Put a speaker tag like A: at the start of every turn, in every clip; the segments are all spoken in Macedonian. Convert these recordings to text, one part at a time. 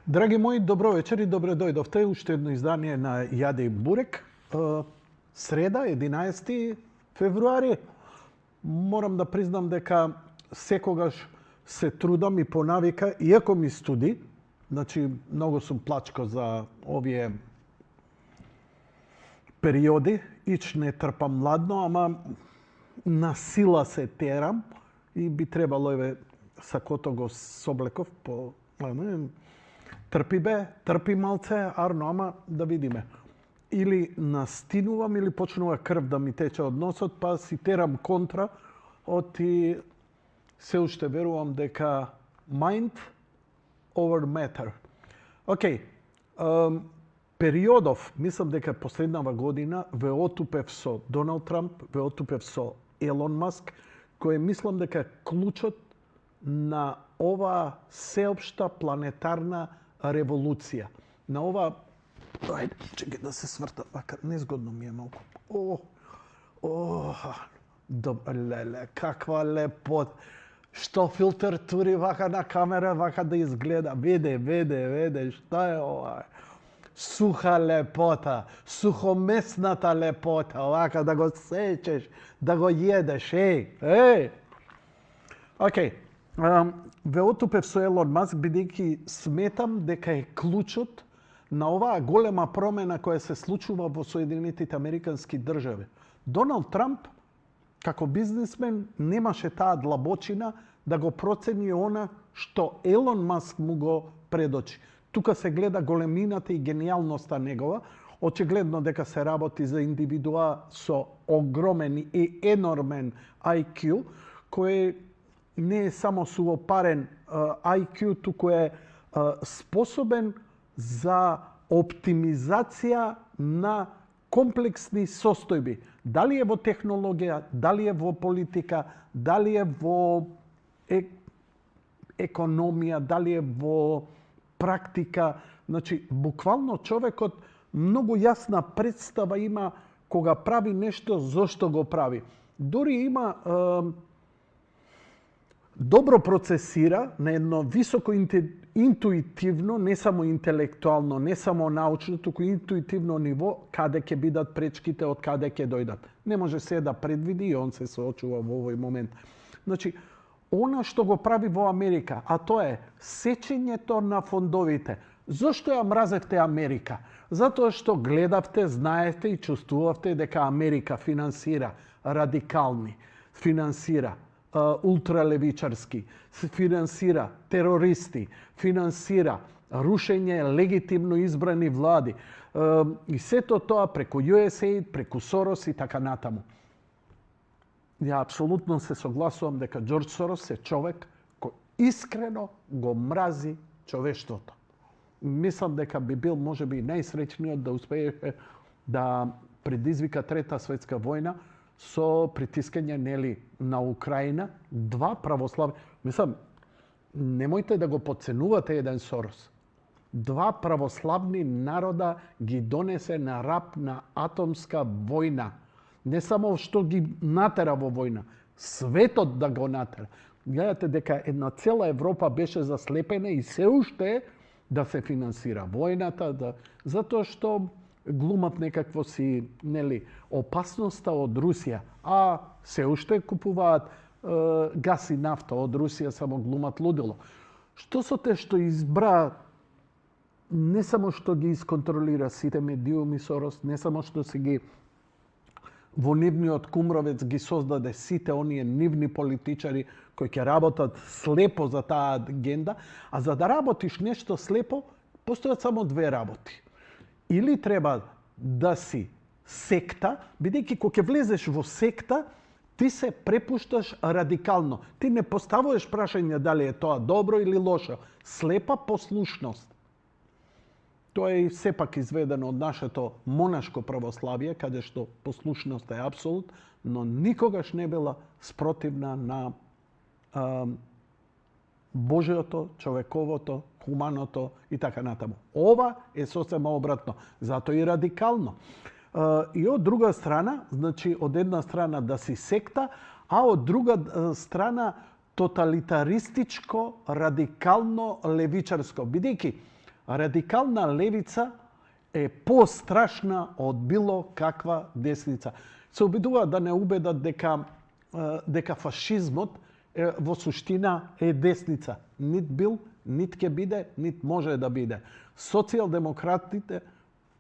A: Драги мои, добро вечер и добре дојдовте. Уште едно издание на Јаде и Бурек. Среда, 11 февруари. Морам да признам дека секогаш се трудам и по навика, иако ми студи, значи многу сум плачко за овие периоди, ич не трпам ладно, ама на сила се терам и би требало, еве, сакото го соблеков по трпи бе, трпи малце, арно, ама да видиме. Или настинувам, или почнува крв да ми тече од носот, па си терам контра, оти се уште верувам дека mind over matter. Океј, периодов, мислам дека последнава година ве отупев со Доналд Трамп, ве отупев со Елон Маск, кој мислам дека е клучот на ова сеопшта планетарна револуција. На ова... Ајде, чекай да се сврта, вака, незгодно ми е малку. Леле, каква лепот. Што филтер тури вака на камера, вака да изгледа. Веде, што е ова? Суха лепота, сухомесната лепота, вака да го сечеш, да го једеш, еј. Океј, ве отупев со Елон Маск, бидејќи сметам дека е клучот на оваа голема промена која се случува во Соединетите Американски држави. Доналд Трамп, како бизнисмен, немаше таа длабочина да го процени она што Елон Маск му го предочи. Тука се гледа големината и генијалноста негова. Очигледно дека се работи за индивидуа со огромен и енормен IQ, кој не е само суопарен IQ, туку е способен за оптимизација на комплексни состојби. Дали е во технологија, дали е во политика, дали е во економија, дали е во практика. Значи, буквално човекот многу јасна представа има кога прави нешто, зошто го прави. Дори има добро процесира на едно високо интуитивно, не само интелектуално, не само научно, туку интуитивно ниво, каде ќе бидат пречките, од каде ќе дојдат. Не може се да предвиди и он се соочува во овој момент. Значи, она што го прави во Америка, а тоа е сечењето на фондовите. Зошто ја мразевте Америка? Затоа што гледавте, знаете и чувствувавте дека Америка финансира радикални, финансира ултралевичарски, финансира терористи, финансира рушење легитимно избрани влади. И сето тоа преку USAID, преку Сорос и така натаму. Ја апсолутно се согласувам дека Џорџ Сорос е човек кој искрено го мрази човештвото. Мислам дека би бил можеби најсреќниот да успееше да предизвика Трета светска војна со притискање на Украина, два православни... Мислам, немојте да го подценувате еден Сорос. Два православни народа ги донесе на раб на атомска војна. Не само што ги натера во војна, светот да го натера. Гледате дека една цела Европа беше заслепена и се уште да се финансира војната, затоа што глумат некакво си, опасноста од Русија, а се уште купуваат газ и нафта од Русија, само глумат лудило. Што со те што избра, не само што ги исконтролира сите медиуми Сорос, не само што си ги во нивниот кумровец ги создаде сите оние нивни политичари кои ќе работат слепо за таа агенда, а за да работиш нешто слепо, постојат само две работи. Или треба да си секта, бидејќи кога ќе влезеш во секта, ти се препушташ радикално. Ти не поставуваш прашање дали е тоа добро или лошо. Слепа послушност. Тоа е сепак изведено од нашето монашко православие, каде што послушност е апсолут, но никогаш не била спротивна на Божиото, човековото, хуманото и така натаму. Ова е сосема обратно, затоа и радикално. И од друга страна, значи од една страна да си секта, а од друга страна тоталитаристичко, радикално, левичарско. Бидејќи Радикална левица е пострашна од било каква десница. Се обидуваат да не убедат дека фашизмот во суштина е десница. Нит бил, нит ке биде, нит може да биде. Социјалдемократите,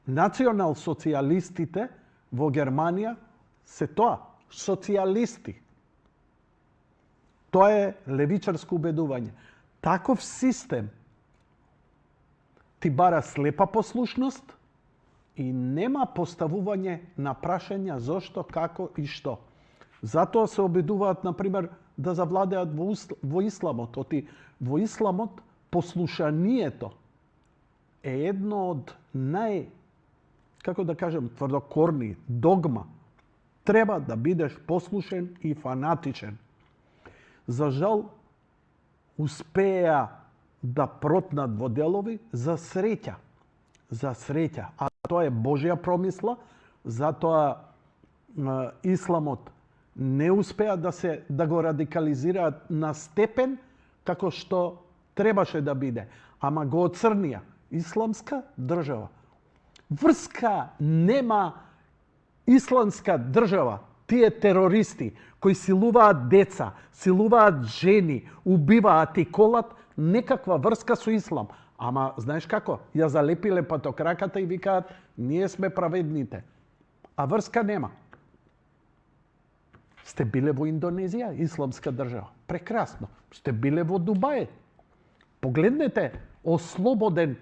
A: национал-социјалистите во Германија се тоа, социјалисти. Тоа е левичарско убедување. Таков систем ти бара слепа послушност и нема поставување на прашања зошто, како и што. Затоа се обидуваат, например, да завладеат во исламот. Во исламот послушанието е едно од како да кажем, тврдокорни догма. Треба да бидеш послушен и фанатичен. За жал, успеа да протнат во делови за среќа. За среќа. А тоа е Божја промисла, затоа исламот не успеа да го радикализираат на степен како што требаше да биде. Ама го оцрнија. Исламска држава. Врска нема исламска држава. Тие терористи кои силуваат деца, силуваат жени, убиваат и колат, некаква врска со ислам. Ама, знаеш како? Ја залепиле патокраката и викаат, ние сме праведните. А врска нема. Сте биле во Индонезија, исламска држава. Прекрасно. Сте биле во Дубај. Погледнете, ослободен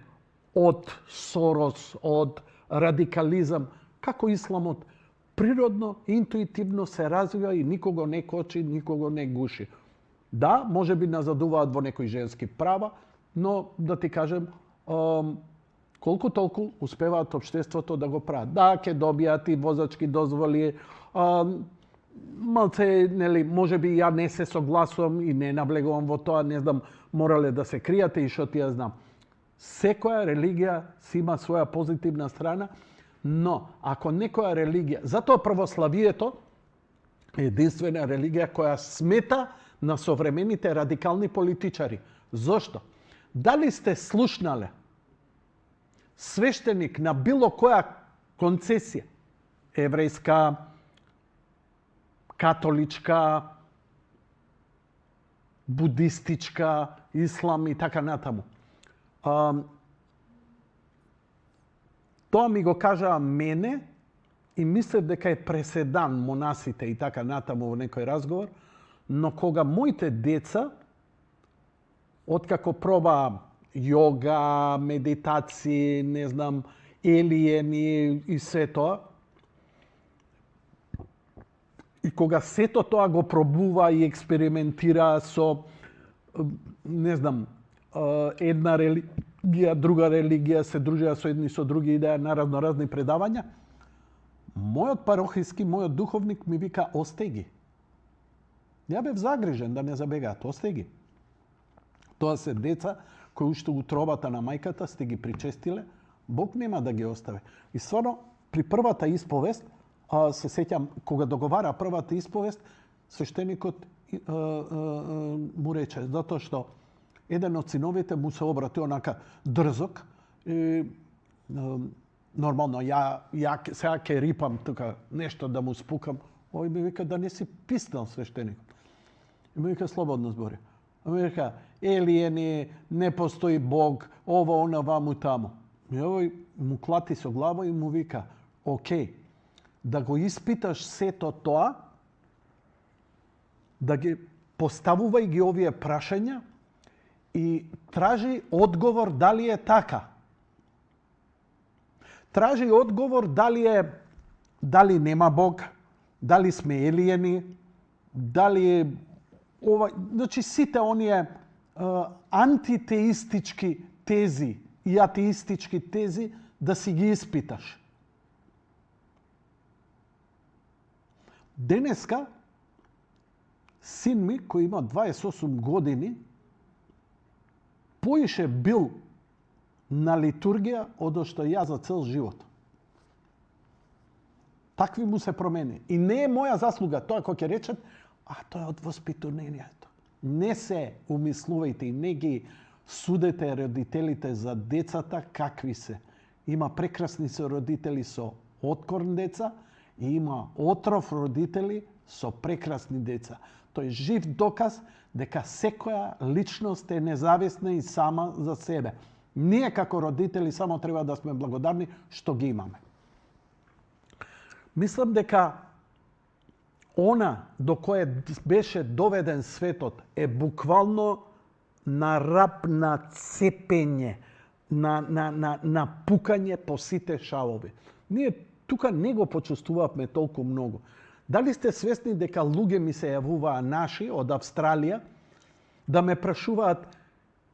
A: од Сорос, од радикализам, како исламот природно, интуитивно се развива и никого не кочи, никого не гуши. Да, може би назадуваат во некои женски права, но да ти кажем, колку толку успеваат општеството да го прават. Да, ќе добијат и возачки дозволи, малце, нели, може би ја не се согласувам и не наблегувам во тоа, не знам, морале да се кријате и што ти ја знам. Секоја религија си има своја позитивна страна, но ако некоја религија, затоа православието е единствена религија која смета на современите радикални политичари. Зошто? Дали сте слушнале свештеник на било која концесија, еврејска, католичка, будистичка, ислам и така натаму. Тоа ми го кажаа мене и мислев дека е преседан монасите и така натаму во некој разговор, но кога моите деца, откако проба йога, медитации, не знам, елиени и се тоа, и кога сето тоа го пробува и експериментира со, не знам, една религија, друга религија, се дружија со едни со други, идеја на разноразни предавања, мојот парохиски, мојот духовник ми вика, остај ги. Ја бев загрижен да не забегаат, остај ги. Тоа се деца кои уште утробата на мајката сте ги причестиле, Бог нема да ги остави. И стварно, при првата исповест, се сеќам, кога договара првата исповест, свештеникот му рече, затоа што еден од синовите му се обрати онака дрзок. Нормално, ја сега ќе рипам тука нешто да му спукам. Ој ми вика да не си писнал свештеникот. И ми вика слободно збори. Ми вика, елиени, не постои Бог, ова, она, ваму, таму. И овој му клати со глава и му вика, окей, да го испиташ сето тоа, да ги поставувај ги овие прашања и тражи одговор дали е така. Тражи одговор дали нема Бог, дали сме елиени, дали ова, значи сите оние антитеистички тези и атеистички тези да си ги испиташ. Денеска син ми кој има 28 години поише бил на литургија од што ја за цел живот. Такви му се промени. И не е моја заслуга. Тоа кој ќе речат, тоа е од воспитанието. Не се умислувајте и не ги Судете родителите за децата какви се. Има прекрасни се родители со откорн деца и има отров родители со прекрасни деца. Тој е жив доказ дека секоја личност е независна и сама за себе. Ние како родители само треба да сме благодарни што ги имаме. Мислам дека она до кое беше доведен светот е буквално на рап на цепење, на пукање по сите шавови. Ние тука не го почувствувавме толку многу. Дали сте свесни дека луѓе ми се јавуваа наши од Австралија да ме прашуваат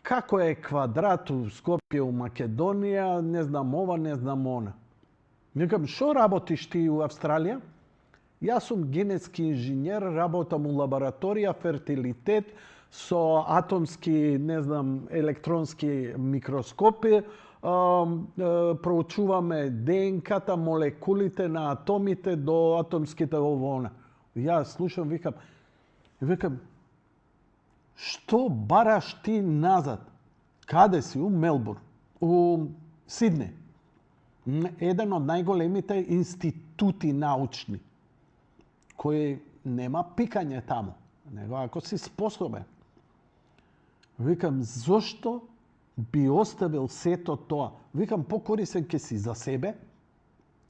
A: како е квадрат у Скопје, у Македонија, не знам ова, не знам она. Викам, шо работиш ти у Австралија? Јас сум генетски инженер, работам у лабораторија, фертилитет, со атомски, не знам, електронски микроскопи, проучуваме ДНК-та, молекулите на атомите до атомските овона. Јас слушам, викам, што бараш ти назад? Каде си? У Мелбурн, у Сиднеј. Еден од најголемите институти научни, кој нема пикање таму, него ако си способен. Викам, зошто би оставил сето тоа? Викам, покорисен ке си за себе,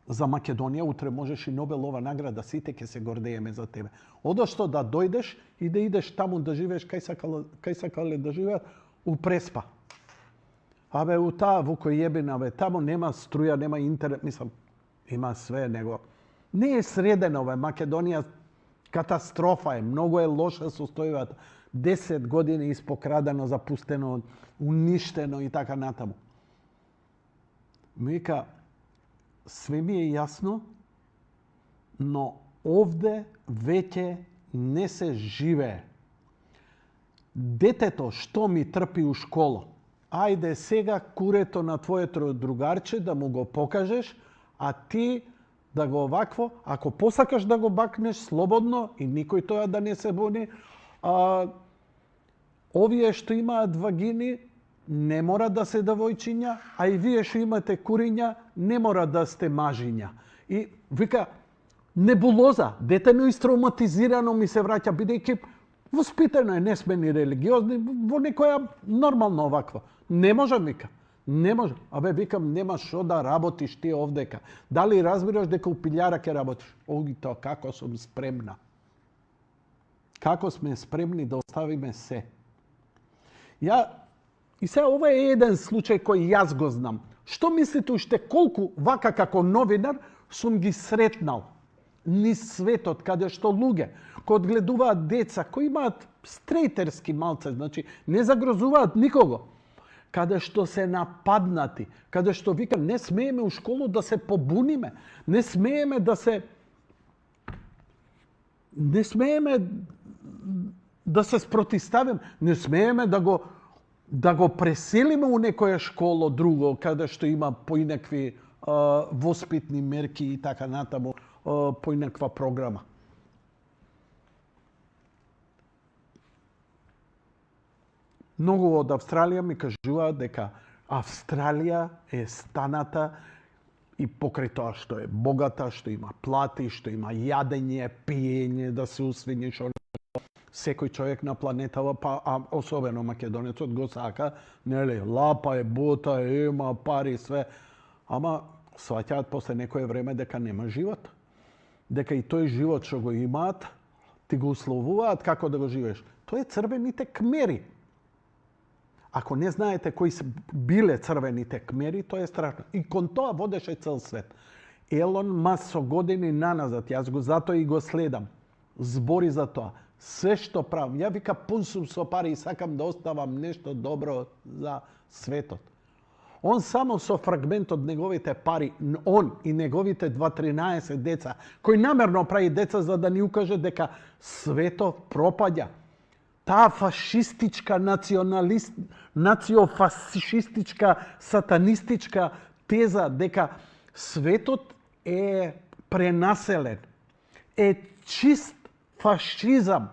A: за Македонија, утре можеш и Нобелова награда, сите ке се гордееме за тебе. Одошто да дојдеш и да идеш таму да живееш кај сакале да живеат, у Преспа. Абе, у таа вукојебина, бе, таму нема струја, нема интернет, мислам, има све, него. Не е средено, бе, Македонија катастрофа е, многу е лоша состојбата. 10 години испокрадено, запустено, уништено и така натаму. Вика, све ми е јасно, но овде веќе не се живее. Детето што ми трпи у школа, ајде сега курето на твоето другарче да му го покажеш, а ти да го вакво, ако посакаш да го бакнеш слободно и никој тоа да не се буни, овие што имаат вагини не мора да се девојчиња, а и вие што имате куриња не мора да сте мажиња. И вика, небулоза, детено истравматизирано ми се враќа, бидејќи воспитано е, не сме ни религиозни, во некоја нормално оваква. Не може, вика. Не може. Абе, викам, нема шо да работиш ти овдека. Дали разбираш дека у пилјара ќе работиш? Огито, како сум спремна. Како сме спремни да оставиме се. И сега ова е еден случај кој јас го знам. Што мислите уште колку вака како новинар сум ги сретнал низ светот, каде што луѓе кои одгледуваат деца, кои имаат стрейтерски малце, значи не загрозуваат никого, каде што се нападнати, каде што викам, не смееме у школу да се побуниме, не смееме да се спротиставиме, не смееме да го преселиме у некоја школо друго, каде што има поинакви воспитни мерки и така натаму, поинаква програма. Многу од Австралија ми кажуваат дека Австралија е станата и покрај тоа што е богата, што има плати, што има јадење, пиење, да се усвиниш. Секој човек на планетава, а особено македонецот го сака, нели, лапа е, бота е, има пари, све. Ама сваќаат после некое време дека нема живот. Дека и тој живот што го имаат, ти го условуваат како да го живееш. Тоа е црвените кмери. Ако не знаете кои се биле црвените кмери, тоа е страшно. И кон тоа водеше цел свет. Елон Маск со години наназад, јас го затоа и го следам, збори за тоа. Се што правам, ја вика пун сум со пари и сакам да оставам нешто добро за светот. Он само со фрагмент од неговите пари, он и неговите 2-13 деца, кој намерно прави деца за да ни укаже дека светот пропаѓа. Таа фашистичка, нациофашистичка, сатанистичка теза дека светот е пренаселен, е чист фашизам.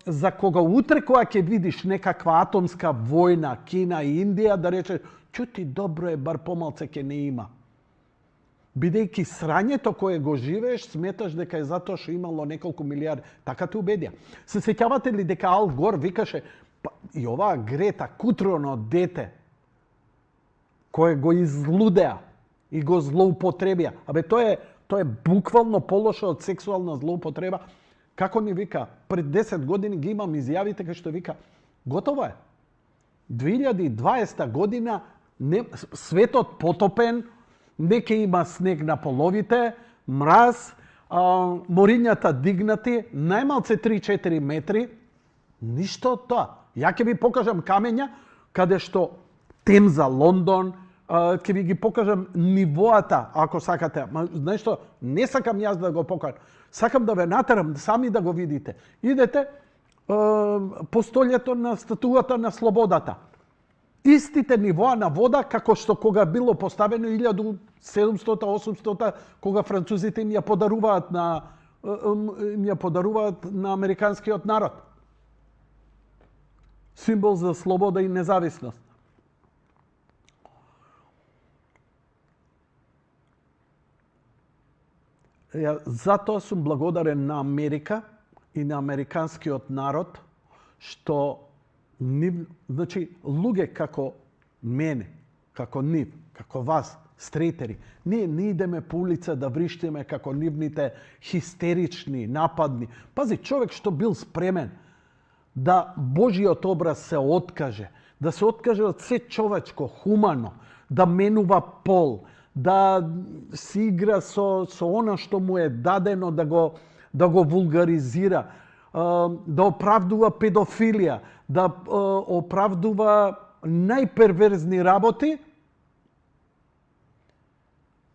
A: за кога утре кога ќе видиш некаква атомска војна Кина и Индија да речеш чути добро е бар помалце ќе не има. Бидејќи срањето кое го живееш, сметаш дека е затоа што имало неколку милиарди. Така те убедија. Се сеќавате ли дека Ал Гор викаше и оваа Грета Кутроно дете кое го излудеа и го злоупотребија. Тоа е буквално полошо од сексуална злоупотреба. Како ни вика, пред 10 години ги имам изјавите кај што вика, готово е. 2020 година светот потопен, не ќе има снег на половите, мраз, морињата дигнати, најмалце 3-4 метри, ништо од тоа. Ја ќе ви покажам камења, каде што Темза, Лондон, ќе ви ги покажам нивоата, ако сакате. Знаеш што, не сакам јас да го покажам. Сакам да ве натерам сами да го видите. Идете по столјето на статуата на слободата. Истите нивоа на вода како што кога било поставено 1700-800, кога французите им ја подаруваат на американскиот народ. Символ за слобода и независност. Затоа сум благодарен на Америка и на американскиот народ што значи луѓе како мене, како нив, како вас, стрейтери, ние не идеме по улица да вриштиме како нивните хистерични, нападни. Пази, човек што бил спремен да Божиот образ се откаже, да се откаже од се човечко, хумано, да менува пол, да си игра со она што му е дадено, да го вулгаризира, да оправдува педофилија, да оправдува најперверзни работи,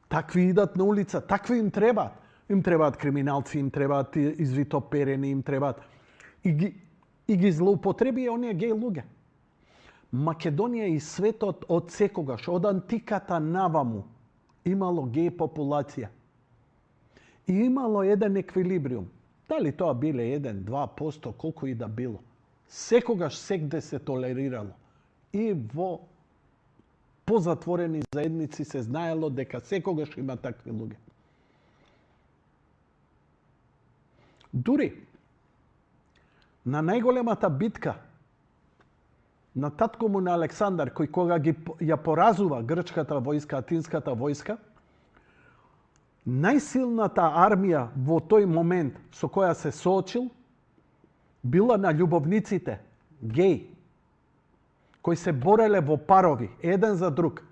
A: такви идат на улица, такви им требаат. Им требаат криминалци, им требаат извитоперени, им требаат. И ги злоупотреби оние геј луѓе. Македонија и светот од секогаш, од антиката наваму, имало геј популација. И имало еден еквилибриум. Дали тоа биле 1-2%, колку и да било. Секогаш сегде се толерирало. И во позатворени заедници се знаело дека секогаш има такви луѓе. Дури на најголемата битка на татко му на Александар, кој кога ја поразува грчката војска, атинската војска, најсилната армија во тој момент со која се соочил била на љубовниците, геј, кои се бореле во парови, еден за друг.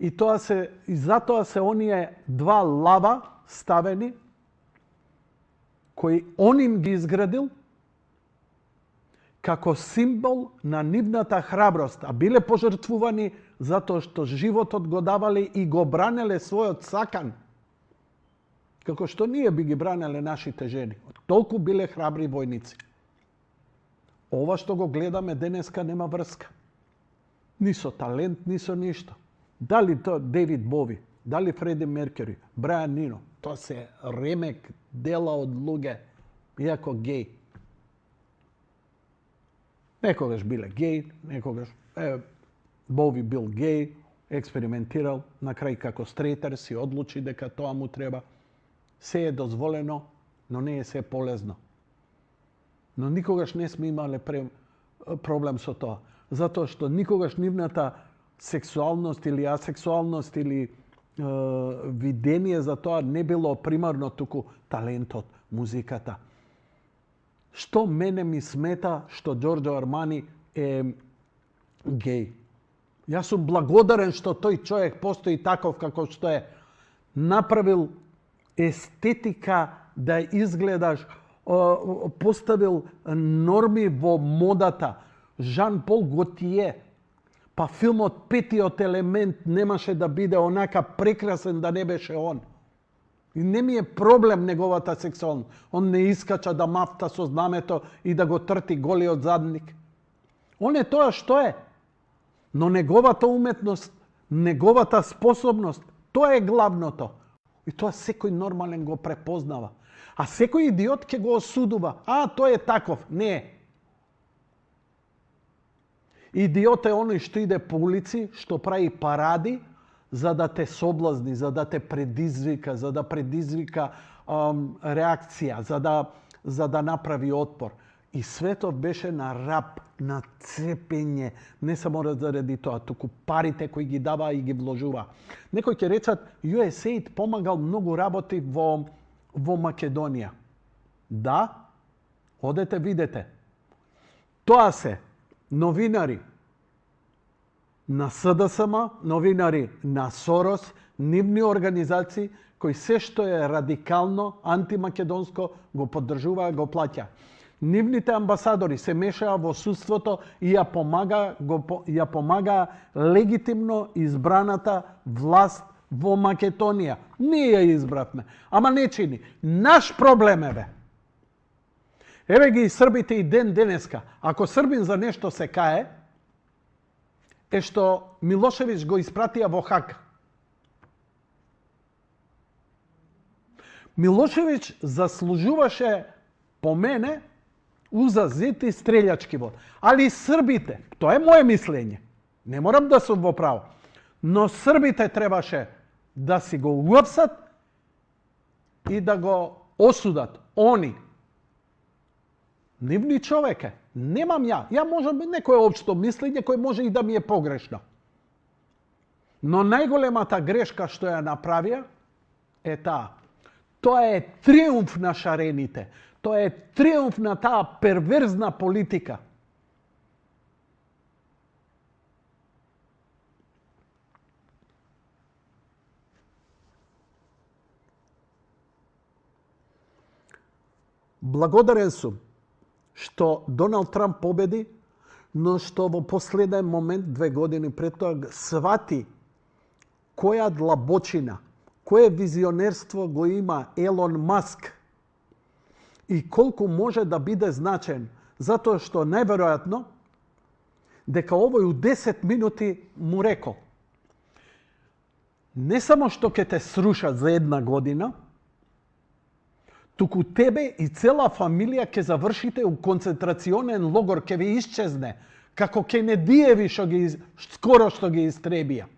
A: И затоа се оние два лава ставени, кои он им ги изградил, како символ на нивната храброст, а биле пожртвувани затоа што животот го давале и го бранеле својот сакан. Како што ние би ги бранеле нашите жени. Толку биле храбри војници. Ова што го гледаме денеска нема врска. Ни со талент, ни со ништо. Дали тоа Дейвид Бови, дали Фреди Меркюри, Брајан Нино, тоа се ремек дела од луѓе, иако геј. Некогаш биле геј, некогаш Бови бил геј, експериментирал, на крај како стрейтер си одлучи дека тоа му треба. Се е дозволено, но не е се полезно. Но никогаш не сме имале проблем со тоа. Затоа што никогаш нивната сексуалност или асексуалност или видение за тоа не било примарно, туку талентот, музиката. Што мене ми смета што Ѓорџо Армани е геј. Јас сум благодарен што тој човек постои таков како што е. Направил естетика да изгледаш, поставил норми во модата. Жан Пол Готие. Па филмот Петиот елемент немаше да биде онака прекрасен да не беше он. И не ми е проблем неговата сексуалност. Он не искача да мафта со знамето и да го трти голиот задник. Он е тоа што е. Но неговата уметност, неговата способност, тоа е главното. И тоа секој нормален го препознава. А секој идиот ќе го осудува. А, тој е таков. Не. Идиот е оној што иде по улици, што прави паради, за да те соблазни, за да те предизвика, за да предизвика реакција, за да направи отпор. И светот беше на раб, на цепење, не само заради тоа, туку парите кои ги дава и ги вложува. Некои ќе речат, USAID помагал многу работи во Македонија. Да, одете видете. Тоа се новинари на СДСМ, новинари на Сорос, нивни организации кои се што е радикално, антимакедонско, го поддржуваа, го плаќа. Нивните амбасадори се мешаа во судството и ја помага легитимно избраната власт во Македонија. Ние ја избравме, ама не чини. Наш проблем е бе. Еве ги и србите и ден денеска. Ако србин за нешто се кае, е што Милошевиќ го испратија во Хаг. Милошевиќ заслужуваше по мене узазет и стрелјачки вод. Али србите, тоа е моje мислење, не морам да сум во право, но србите требаше да си го уапсат и да го осудат. Они. Нивни човеке. Немам ја. Ја можам некој општо мислење кој може и да ми е погрешно. Но најголемата грешка што ја направија е таа. Тоа е триумф на шарените. Тоа е триумф на таа перверзна политика. Благодарен сум што Доналд Трамп победи, но што во последен момент, 2 години пред тоа, свати која длабочина, кое визионерство го има Елон Маск и колку може да биде значен, затоа што најверојатно дека овој у 10 минути му рекол: не само што ќе те срушат за 1 година, туку тебе и цела фамилија ќе завршите у концентрационен логор, ќе ви исчезне, како Кенедиеви скоро што ги истребија.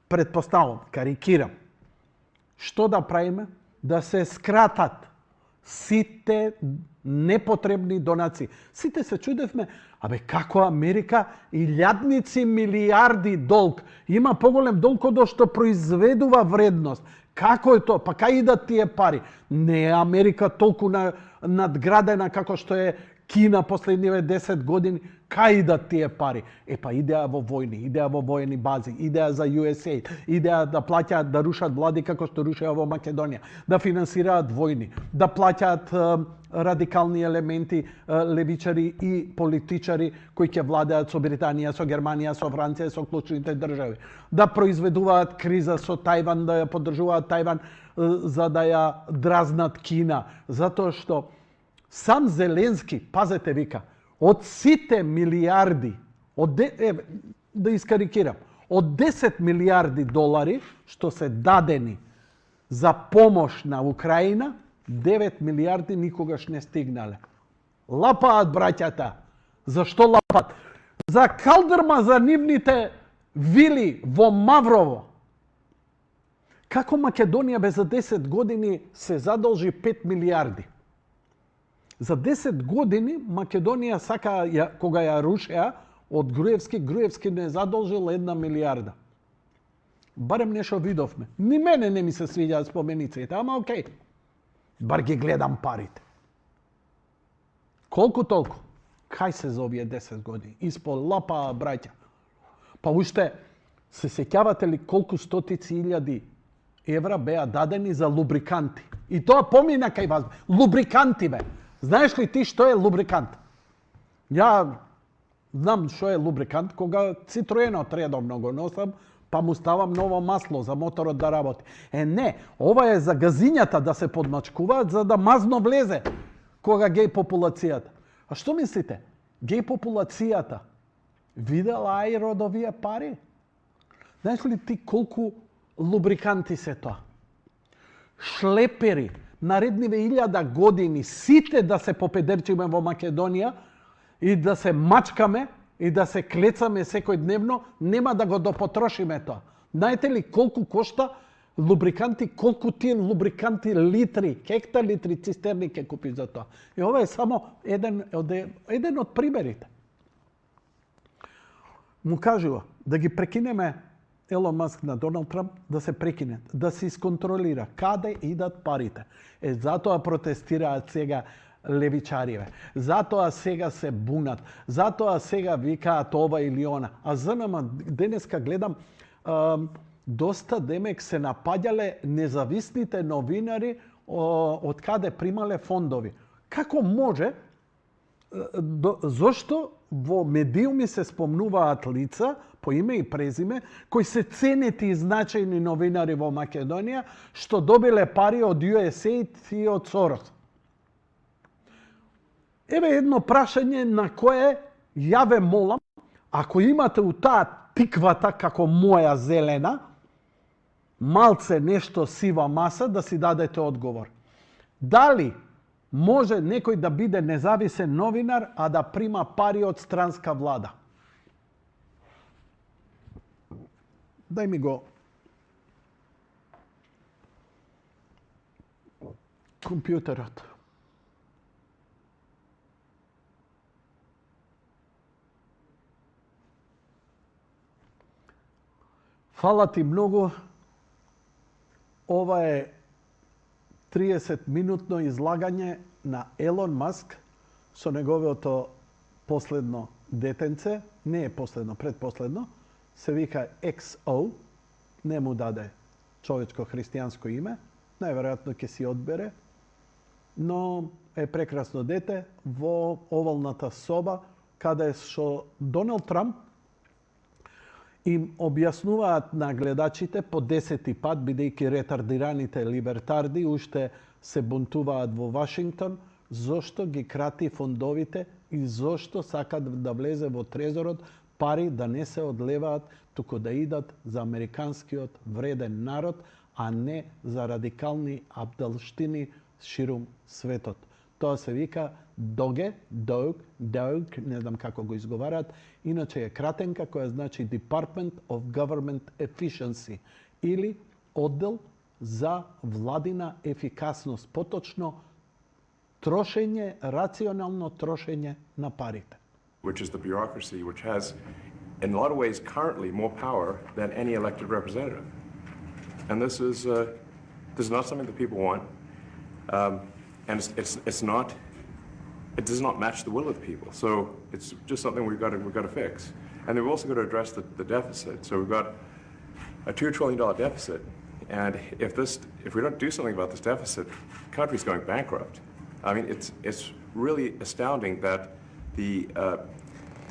A: Предпоставам, карикирам. Што да правиме? Да се скратат сите непотребни донации. Сите се чудевме, како Америка илјадници милиарди долг, има поголем долг од што произведува вредност. Како е тоа? Па кај идат тие пари? Не е Америка толку надградена како што е Кина последниве 10 години. Кај идат тие пари? Па идеа во војни, идеа во војни бази, идеа за USAID, идеа да плаќаат, да рушат влади како што рушеа во Македонија, да финансираат војни, да плаќаат радикални елементи, левичари и политичари кои ќе владеат со Британија, со Германија, со Франција, со клучните држави. Да произведуваат криза со Тајван, да ја поддржуваат Тајван за да ја дразнат Кина. Затоа што сам Зеленски, пазете, вика, од сите милиарди, да искарикирам, од 10 милиарди долари што се дадени за помош на Украина, 9 милиарди никогаш не стигнале. Лапаат браќата. Зашто лапаат? За калдрма за нивните вили во Маврово. Како Македонија бе за 10 години се задолжи 5 милиарди? За 10 години Македонија сака, кога ја рушеа од Груевски не задолжил 1 милиарда. Барем нешто видовме. Ни мене не ми се свиѓаат спомениците, ама окей. Бар ги гледам парите. Колку толку? Кај се за овие 10 години? Испод лапа, браќа. Па уште, се сеќавате ли колку стотици илјади евра беа дадени за лубриканти? И тоа помина кај вас. Лубриканти бе. Знаеш ли ти што е лубрикант? Ја знам што е лубрикант, кога Цитроенот редовно го носам, па му ставам ново масло за моторот да работи. Не, ова е за газињата да се подмачкуваат за да мазно влезе кога геј популацијата. А што мислите? Геј популацијата видела ајр од овие пари? Знаеш ли ти колку лубриканти се тоа? шлепери, наредниве 1000 години, сите да се попедерчиме во Македонија и да се мачкаме и да се клецаме секојдневно, нема да го допотрошиме тоа. Знаете ли колку кошта лубриканти, колку тие лубриканти литри, хекталитри цистерни ќе купиш за тоа? И ова е само еден од примерите. Му кажува да ги прекинеме Елон Маск на Доналд Трамп, да се прекине, да се исконтролира каде идат парите. Затоа протестираат сега левичариве. Затоа сега се бунат. Затоа сега викаат ова или она. А ЗНМ денеска гледам доста демек се напаѓале независните новинари од каде примале фондови. Како може? Зошто во медиуми се спомнуваат лица по име и презиме кои се ценети и значајни новинари во Македонија што добиле пари од USAID и од Сорос? Еве едно прашање на кое ја ве молам, ако имате у таа тиквата како моја зелена, малце нешто сива маса, да си дадете одговор. Дали може некој да биде независен новинар, а да прима пари од странска влада? Дај ми го компјутерот. Фала ти многу. Ова е 30-минутно излагање на Елон Маск со неговото последно детенце, не е последно, предпоследно, се вика XO, не му даде човечко христијанско име, најверојатно ќе си одбере, но е прекрасно дете во овалната соба, каде што Доналд Трамп им објаснуваат на гледачите по 10-ти пат, бидејќи ретардираните либертарди уште се бунтуваат во Вашингтон, зошто ги крати фондовите и зошто сакат да влезе во трезорот пари да не се одлеваат, туку да идат за американскиот вреден народ, а не за радикални абдалштини ширум светот. Тоа се вика ДОГЕ, ДОГ, не знам како го изговараат, иначе е кратенка која значи Department of Government Efficiency или оддел за владина ефикасност, поточно трошење, рационално трошење на парите.
B: Which is the bureaucracy, which has, in a lot of ways, currently more power than any elected representative. And this is not something that people want. And it's not, it does not match the will of the people. So it's just something we've got to fix. And then we've also got to address the deficit. So we've got a $2 trillion deficit. And if we don't do something about this deficit, the country's going bankrupt. I mean, it's really astounding that the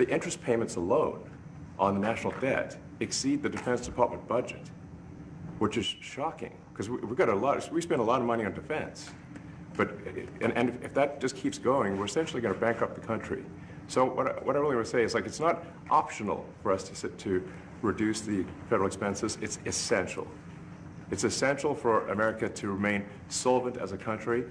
B: interest payments alone on the national debt exceed the Defense Department budget, which is shocking because we spend a lot of money on defense. But if that just keeps going, we're essentially going to bankrupt the country. So what I really want to say is, like, it's not optional for us to reduce the federal expenses. It's essential. It's essential for America to remain solvent as a country,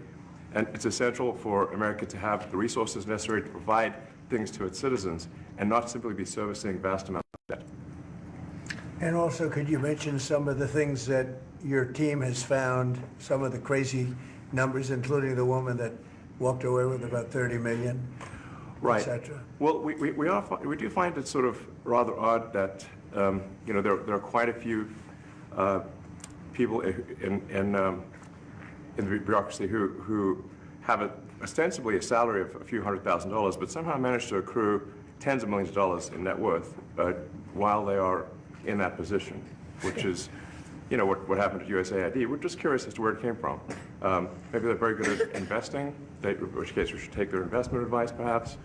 B: and it's essential for America to have the resources necessary to provide things to its citizens and not simply be servicing vast amounts of debt.
C: And also, could you mention some of the things that your team has found, some of the crazy numbers, including the woman that walked away with about 30 million,
B: right,
C: etc.?
B: Well, we do find it sort of rather odd that there are quite a few people in the bureaucracy who have ostensibly a salary of a few $100,000, but somehow manage to accrue tens of millions of dollars in net worth while they are in that position, which is, what happened at USAID. We're just curious as to where it came from. Maybe they're very good at investing, in which case we should take their investment advice, perhaps.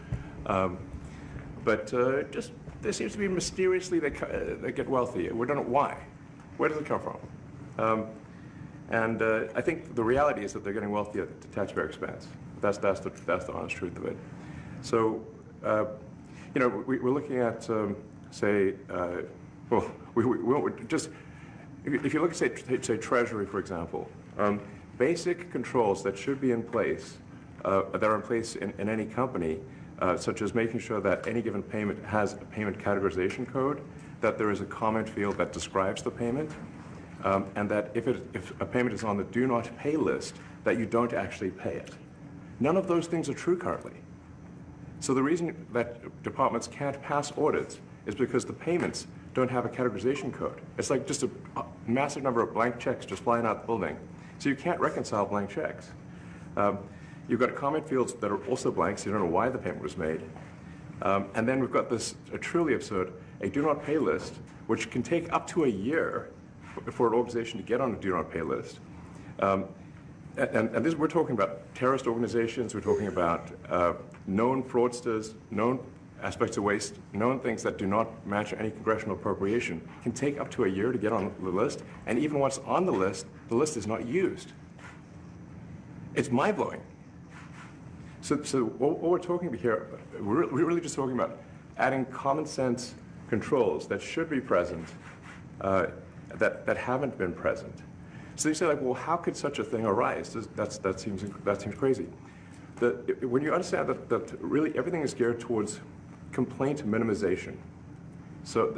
B: But just there seems to be mysteriously they get wealthy. We don't know why. Where does it come from? And I think the reality is that they're getting wealthy at the taxpayer expense. That's the honest truth of it. So, we're looking at, if you look at, say Treasury, for example, basic controls that should be in place, that are in place in any company, such as making sure that any given payment has a payment categorization code, that there is a comment field that describes the payment, and that if a payment is on the do not pay list, that you don't actually pay it. None of those things are true currently. So the reason that departments can't pass audits is because the payments don't have a categorization code. It's like just a massive number of blank checks just flying out the building. So you can't reconcile blank checks. You've got comment fields that are also blank, so you don't know why the payment was made. And then we've got this truly absurd, a do not pay list, which can take up to a year for an organization to get on a do not pay list. And this, we're talking about terrorist organizations, we're talking about known fraudsters, known aspects of waste, known things that do not match any congressional appropriation, can take up to a year to get on the list, and even once on the list is not used. It's mind-blowing. So what we're talking about here, we're really just talking about adding common sense controls that should be present, that haven't been present. So you say, like, well, how could such a thing arise? That seems crazy. When you understand that really everything is geared towards complaint minimization, so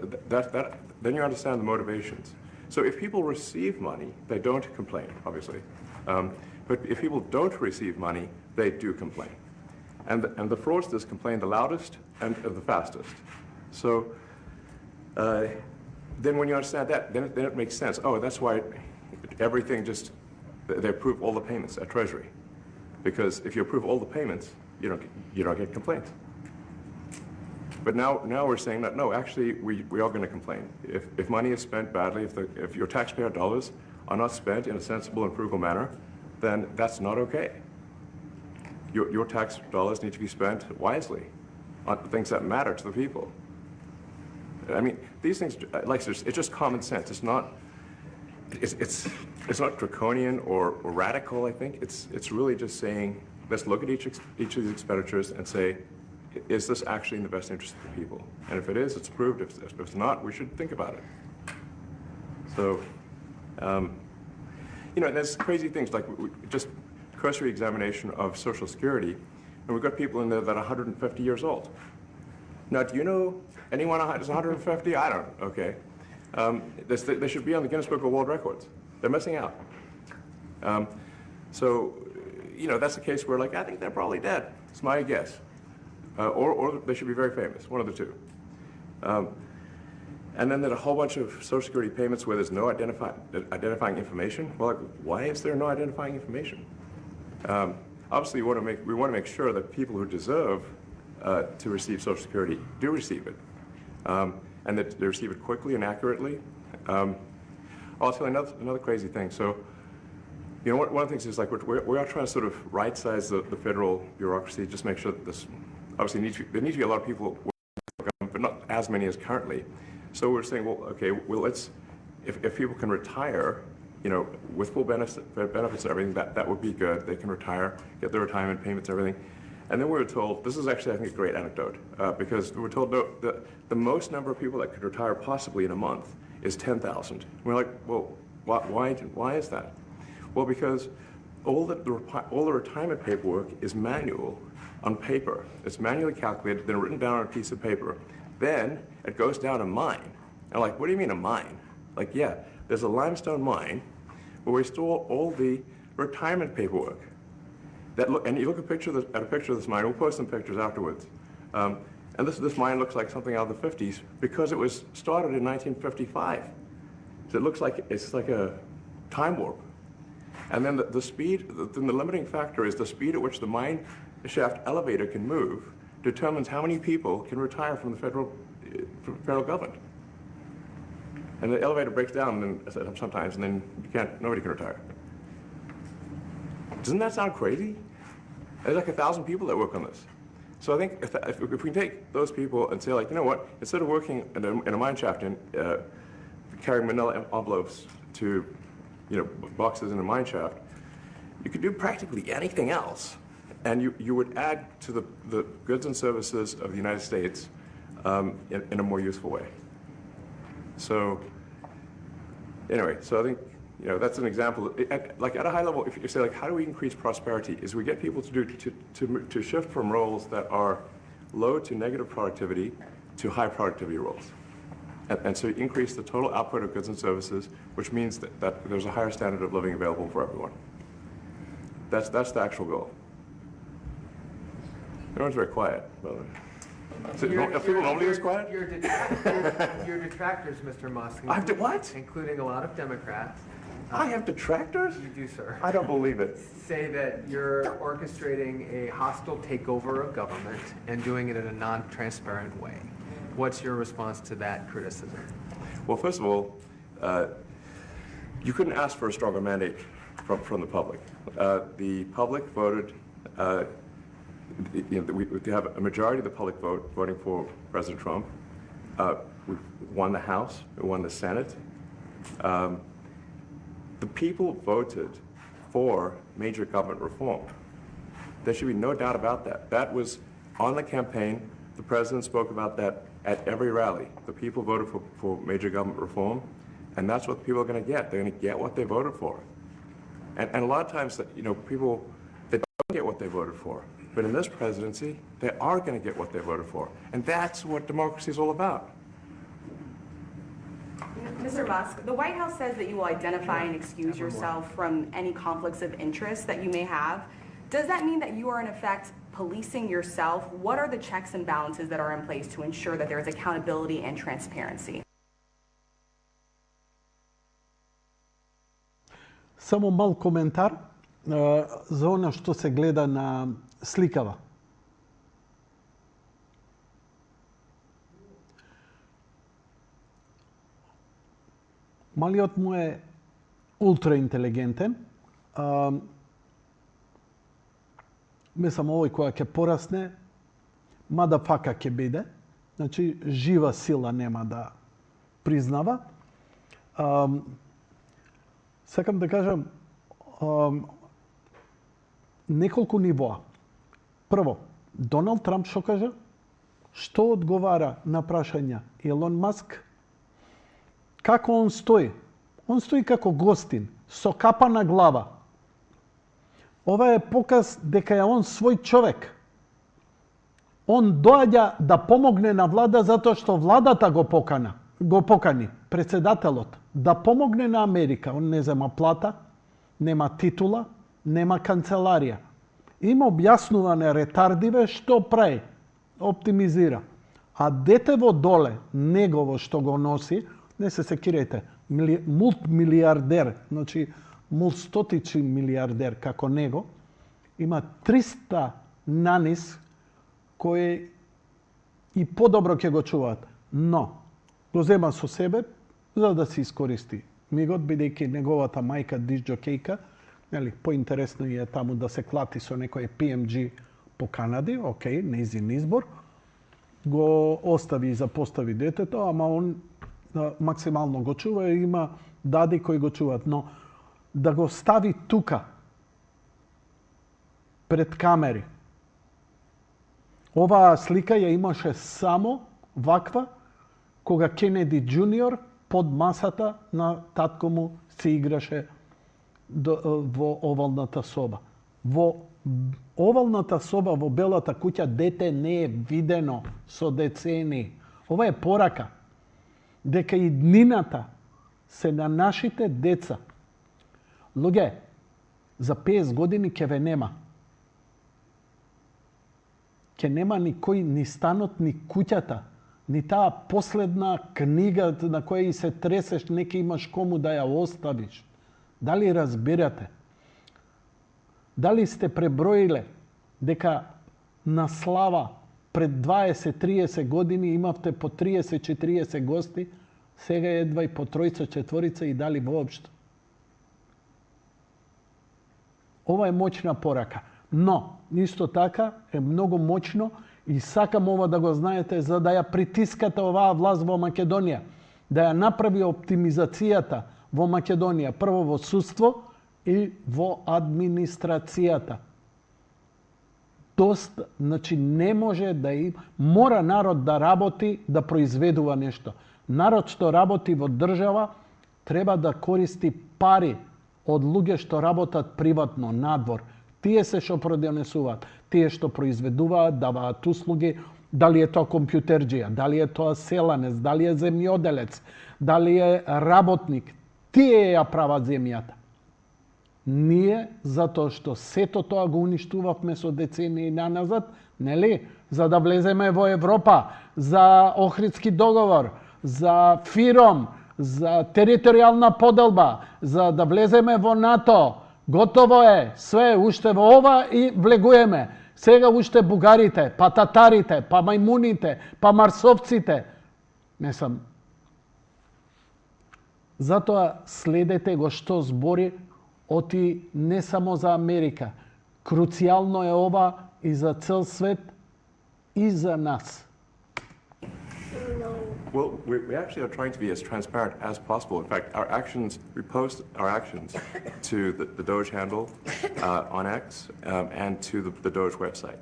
B: then you understand the motivations. So if people receive money, they don't complain, obviously. But if people don't receive money, they do complain. And the fraudsters complain the loudest and the fastest. So then when you understand that, then it makes sense. Oh, that's why everything they approve all the payments at Treasury. Because if you approve all the payments, you don't get complaints. But now we're saying that, no, actually, we are going to complain. If money is spent badly, if your taxpayer dollars are not spent in a sensible and frugal manner, then that's not okay. Your tax dollars need to be spent wisely on things that matter to the people. I mean, these things, it's just common sense. It's not draconian or radical, I think. It's really just saying, let's look at each of these expenditures and say, is this actually in the best interest of the people? And if it is, it's approved. If it's not, we should think about it. So, and there's crazy things like just cursory examination of Social Security, and we've got people in there that are 150 years old. Now, do you know anyone who's 150? I don't. Okay. They should be on the Guinness Book of World Records. They're missing out. So, that's the case where, I think they're probably dead. It's my guess. Or they should be very famous, one of the two. And then there's a whole bunch of Social Security payments where there's no identifying information. Well, why is there no identifying information? Obviously, we want to make sure that people who deserve to receive Social Security do receive it, and that they receive it quickly and accurately. I'll tell you another crazy thing. So, one of the things is we are trying to sort of right-size the federal bureaucracy, just make sure that this obviously there need to be a lot of people, but not as many as currently. So we're saying, well, okay, if people can retire, with full benefits and everything, that would be good. They can retire, get their retirement payments and everything. And then we were told, this is actually, I think, a great anecdote, because we were told the most number of people that could retire possibly in a month is 10,000. We're like, well, why is that? Well, because all the retirement paperwork is manual on paper. It's manually calculated, then written down on a piece of paper. Then it goes down a mine. And what do you mean a mine? Yeah, there's a limestone mine where we store all the retirement paperwork. And you look at a picture of this mine. We'll post some pictures afterwards. And this mine looks like something out of the 50s because it was started in 1955. So it looks like it's like a time warp. And then the speed, the limiting factor is the speed at which the mine shaft elevator can move determines how many people can retire from the federal government. And the elevator breaks down sometimes, and then nobody can retire. Doesn't that sound crazy? There's 1,000 people that work on this. So I think if we can take those people and say, you know what, instead of working in a mine shaft and carrying manila envelopes to, boxes in a mine shaft, you could do practically anything else, and you would add to the goods and services of the United States in a more useful way. So anyway, so I think You know, that's an example. Like at a high level, if you say like, how do we increase prosperity? Is we get people to shift from roles that are low to negative productivity to high productivity roles. And so you increase the total output of goods and services, which means that there's a higher standard of living available for everyone. That's the actual goal. Everyone's very quiet, by the way. So are people normally this quiet?
D: Your detractors, Mr. Musk,
B: I have to what?
D: including a lot of Democrats,
B: I have detractors?
D: you do, sir,
B: I don't believe it.
D: say that you're orchestrating a hostile takeover of government and doing it in a non-transparent way. What's your response to that criticism?
B: Well, first of all, you couldn't ask for a stronger mandate from the public. The public voted, we have a majority of the public voting for President Trump. We won the House, we won the Senate. The people voted for major government reform. There should be no doubt about that. That was on the campaign. The president spoke about that at every rally. The people voted for major government reform, and that's what people are going to get. They're going to get what they voted for. And a lot of times, people, they don't get what they voted for. But in this presidency, they are going to get what they voted for. And that's what democracy is all about.
E: Mr. Musk, the White House says that you will identify and excuse yourself from any conflicts of interest that you may have. Does that mean that you are, in effect, policing yourself? What are the checks and balances that are in place to ensure that there is accountability and transparency?
A: Само мал коментар за ono što se gleda na slikava. Малиот му е ултраинтелигентен. Мислам, овој која ќе порасне, мада фака ќе биде. Значи, жива сила нема да признава. Сакам да кажам неколку нивоа. Прво, Доналд Трамп што кажа? Што одговара на прашања Илон Маск? Како он стои? Он стои како гостин, со капа на глава. Ова е показ дека е он свој човек. Он доаѓа да помогне на влада затоа што владата го покани, председателот, да помогне на Америка. Он не зема плата, нема титула, нема канцеларија. Има објаснување ретардиве што прави, оптимизира. А детево доле, негово што го носи, не се секирајте, мултмилиардер, значи мултстотичи милиардер како него, има 300 нанис кои и подобро ќе го чуваат. Но, го зема со себе за да се искористи мигот, бидејќи неговата мајка дисџокејка, поинтересно е таму да се клати со некој PMG по Канади, окей, нејзин избор, го остави и запостави детето, ама он максимално го чува и има дади кои го чуваат. Но да го стави тука, пред камери. Оваа слика ја имаше само ваква, кога Кенеди Джуниор под масата на татко му се играше во овалната соба. Во овалната соба во Белата куќа дете не е видено со децени. Ова е порака дека и днината се на нашите деца. Луѓе, за 50 години ќе ве нема. Ќе нема никој, ни станот, ни куќата, ни таа последна книга на која и се тресеш, не ќе имаш кому да ја оставиш. Дали разбирате? Дали сте преброиле дека на слава пред 20-30 години имавте по 30-40 гости, сега едва и по тројца, четворица и дали воопшто? Ова е моćна порака. Но, исто така е многу моćно и сакам ова да го знаете за да ја притискате оваа власт во Македонија, да ја направи оптимизацијата во Македонија, прво во судство и во администрацијата. Значи не може да мора народ да работи, да произведува нешто. Народ што работи во држава треба да користи пари од луѓе што работат приватно, надвор. Тие се што продонесуваат, тие што произведуваат, даваат услуги, дали е тоа компјутерџија, дали е тоа селанец, дали е земјоделец, дали е работник, тие ја прават земјата. Ние, затоа што сето тоа го уништувавме со децении наназад, нели? За да влеземе во Европа, за Охридски договор, за ФИРОМ, за територијална поделба, за да влеземе во НАТО. Готово е, све, уште во ова и влегуеме. Сега уште бугарите, па татарите, па мајмуните, па марсовците. Не сам. Затоа следете го што збори оти не само за Америка. Круцијално е ова и за цел свет и за нас.
B: Well, we actually are trying to be as transparent as possible. In fact, we post our actions to the Doge handle on X and to the Doge website.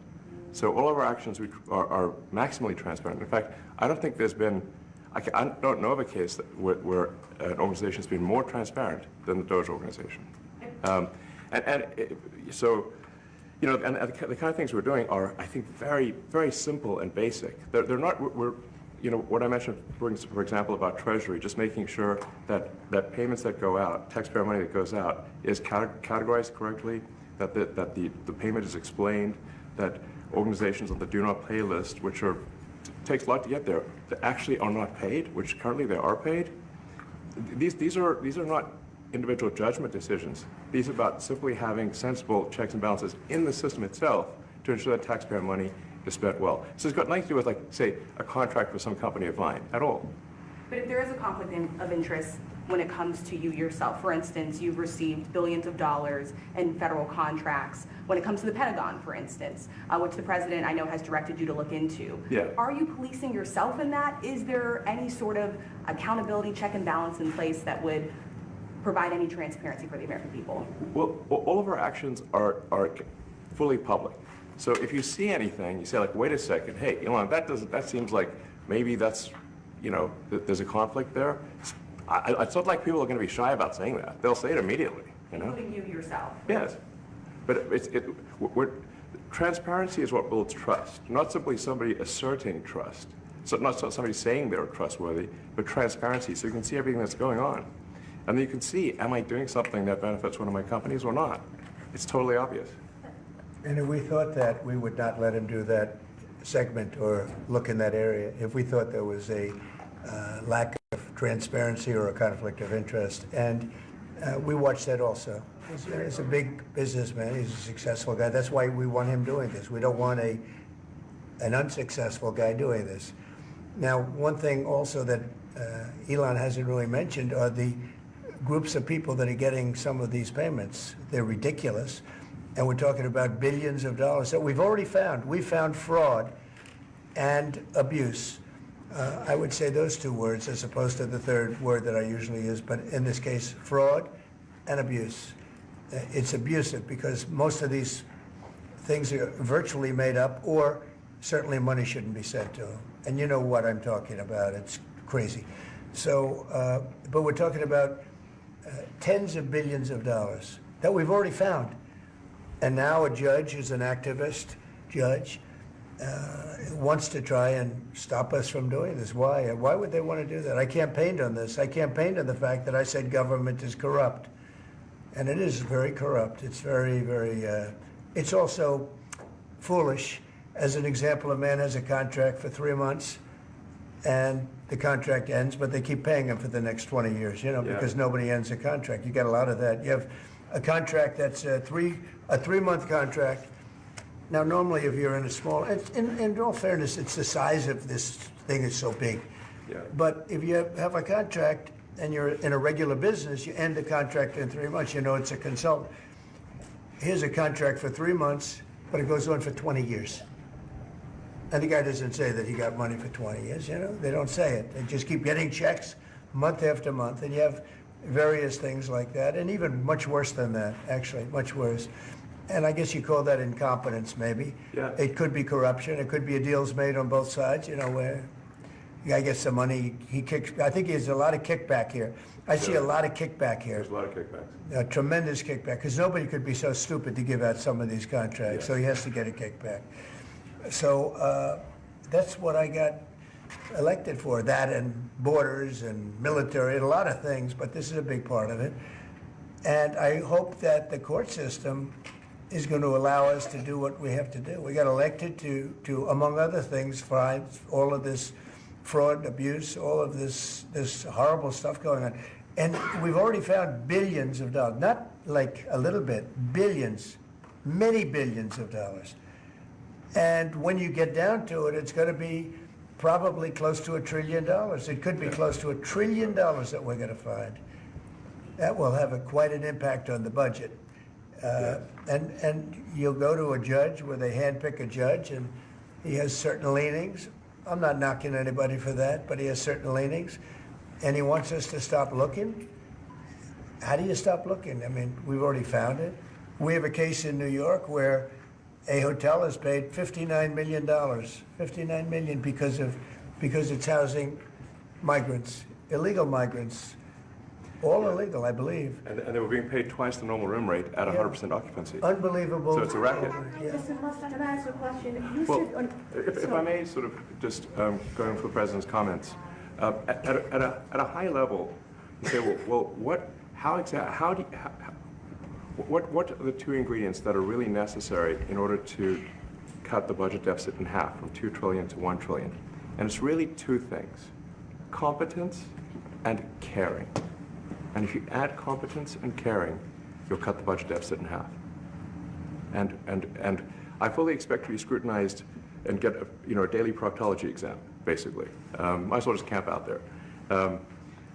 B: So all of our actions are maximally transparent. In fact, I don't think there's been, I don't know of a case where an organization has been more transparent than the Doge organization. So, you know, and the kind of things we're doing are, I think, very, very simple and basic. They're not, you know, what I mentioned, for example, about Treasury, just making sure that payments that go out, taxpayer money that goes out, is categorized correctly, that the payment is explained, that organizations on the Do Not Pay list, which takes a lot to get there, that actually are not paid, which currently they are paid. These are not individual judgment decisions. These are about simply having sensible checks and balances in the system itself to ensure that taxpayer money is spent well. So it's got nothing to do with, like, say, a contract with some company of mine at all.
E: But if there is a conflict of interest when it comes to you yourself, for instance, you've received billions of dollars in federal contracts, when it comes to the Pentagon, for instance, which the president, I know, has directed you to look into.
B: Yeah.
E: Are you policing yourself in that? Is there any sort of accountability check and balance in place that would provide any transparency for the American people?
B: Well, all of our actions are fully public. So if you see anything, you say, like, wait a second, hey, Elon, that seems like maybe that's, you know, there's a conflict there. It's not like people are going to be shy about saying that. They'll say it immediately, you know?
E: Including you yourself?
B: Yes. But transparency is what builds trust, not simply somebody asserting trust. So not somebody saying they're trustworthy, but transparency, so you can see everything that's going on. And then you can see, am I doing something that benefits one of my companies or not? It's totally obvious.
C: And if we thought that, we would not let him do that segment or look in that area. If we thought there was a lack of transparency or a conflict of interest. And we watch that also. He's a big businessman. He's a successful guy. That's why we want him doing this. We don't want an unsuccessful guy doing this. Now, one thing also that Elon hasn't really mentioned are the groups of people that are getting some of these payments. They're ridiculous. And we're talking about billions of dollars that we've already found. We found fraud and abuse. I would say those two words as opposed to the third word that I usually use, but in this case, fraud and abuse. It's abusive because most of these things are virtually made up, or certainly money shouldn't be sent to them. And you know what I'm talking about. It's crazy. So, but we're talking about tens of billions of dollars that we've already found. And now a judge who's an activist judge wants to try and stop us from doing this. Why? Why would they want to do that? I campaigned on this. I campaigned on the fact that I said government is corrupt. And it is very corrupt. It's very, very, it's also foolish. As an example, a man has a contract for 3 months and the contract ends, but they keep paying him for the next 20 years, you know, because nobody ends a contract. You get a lot of that. You have a contract that's a 3-month contract. Now, normally, if you're in a small, in all fairness, it's the size of this thing is so big.
B: Yeah.
C: But if you have a contract and you're in a regular business, you end the contract in 3 months. You know, it's a consultant. Here's a contract for 3 months, but it goes on for 20 years. And the guy doesn't say that he got money for 20 years, you know? They don't say it. They just keep getting checks month after month, and you have various things like that, and even much worse than that, actually, much worse. And I guess you call that incompetence, maybe.
B: Yeah.
C: It could be corruption. It could be a deals made on both sides, you know, where the guy gets the money, he kicks, I think there's a lot of kickback here. I see a lot of kickback here.
B: There's a lot of kickbacks.
C: A tremendous kickback, because nobody could be so stupid to give out some of these contracts, so he has to get a kickback. So that's what I got elected for, that and borders and military and a lot of things, but this is a big part of it. And I hope that the court system is going to allow us to do what we have to do. We got elected to among other things, find all of this fraud, abuse, all of this horrible stuff going on. And we've already found billions of dollars, not like a little bit, billions, many billions of dollars. And when you get down to it, it's going to be probably close to $1 trillion. It could be close to $1 trillion that we're going to find. That will have quite an impact on the budget. And you'll go to a judge where they handpick a judge, and he has certain leanings. I'm not knocking anybody for that, but he has certain leanings, and he wants us to stop looking. How do you stop looking? I mean, we've already found it. We have a case in New York where a hotel has paid $59 million, $59 million because it's housing migrants, illegal migrants, all illegal, I believe.
B: And they were being paid twice the normal room rate at 100% occupancy.
C: Unbelievable.
B: So it's a racket.
C: Yeah.
F: Mr. Mustang, can I ask a question? You
B: Well,
F: said
B: if I may sort of just going for the president's comments, at a high level, you say, what are the two ingredients that are really necessary in order to cut the budget deficit in half from 2 trillion to 1 trillion? And it's really two things: competence and caring. And if you add competence and caring, you'll cut the budget deficit in half. And I fully expect to be scrutinized and get a daily proctology exam, basically. Might as well just camp out there.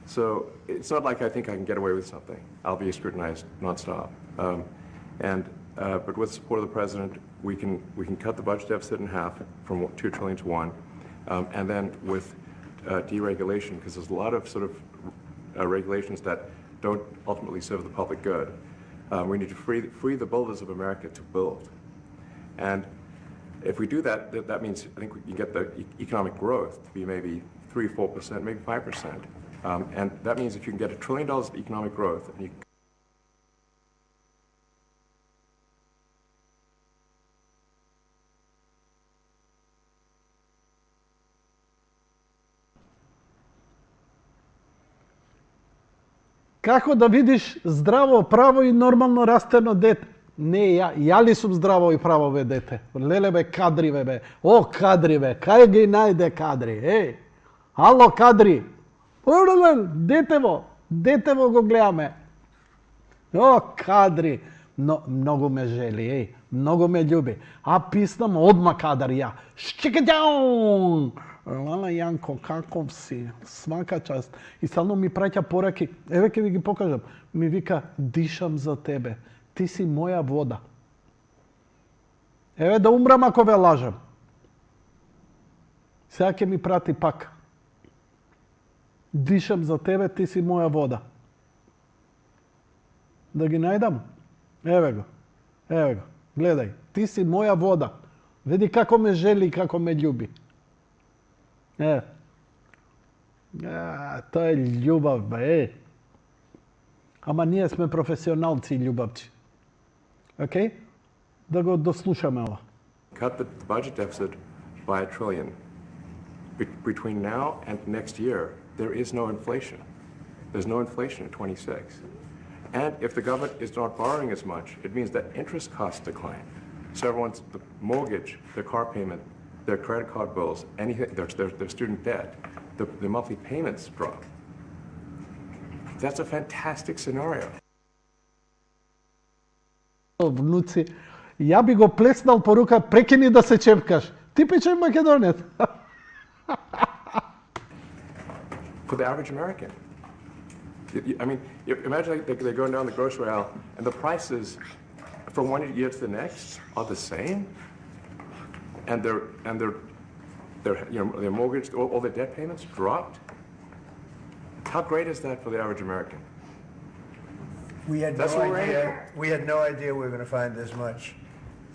B: So it's not like I think I can get away with something. I'll be scrutinized nonstop. But with the support of the president, we can cut the budget deficit in half from 2 trillion to 1, and then with deregulation, because there's a lot of sort of regulations that don't ultimately serve the public good. We need to free the builders of America to build. And if we do that, that means I think we can get the economic growth to be maybe 3-4%, maybe 5%. And that means if you can get $1 trillion of economic growth, and you
A: Како да видиш здраво, право и нормално растено дете? Не, ја ли сум здраво и право бе дете? Леле бе, кадри бе. О, кадри бе, кај ги најде кадри? Еј, ало кадри. Детево го гледаме. О, кадри. Но, многу ме жели, еј, многу ме љуби. А писнам одма кадар ја. Шчикаќаун! Лала Јанко, каков си? Свака част. И стално ми праќа пораки. Еве ќе ви ги покажам. Ми вика, дишам за тебе. Ти си моја вода. Еве да умрам ако ве лажам. Сега ќе ми прати пак. Дишам за тебе, ти си моја вода. Да ги најдам? Еве го. Гледај. Ти си моја вода. Види како ме жели и како ме љуби. Тоа е љубав, бе. Ама ние сме професионалци љубавци. Океј? Да го дослушаме ова.
B: cut the budget deficit by $1 trillion. Between now and next year, there is no inflation. There's no inflation in 26. And if the government is not borrowing as much, it means that interest costs decline. So everyone's the mortgage, their car payment, their credit card bills, anything, their student debt, the monthly payments drop. That's a fantastic scenario.
A: Внуци, ја би го плеснал порука, прекини да се чепкаш. Ти пече македонец.
B: For the average American. I mean, imagine they're going down the grocery aisle and the prices from one year to the next are the same, and their mortgage, all their debt payments dropped. How great is that for the average American?
C: We had
B: That's
C: no
B: what we're
C: idea.
B: aiming
C: We had no idea we were going to find this much,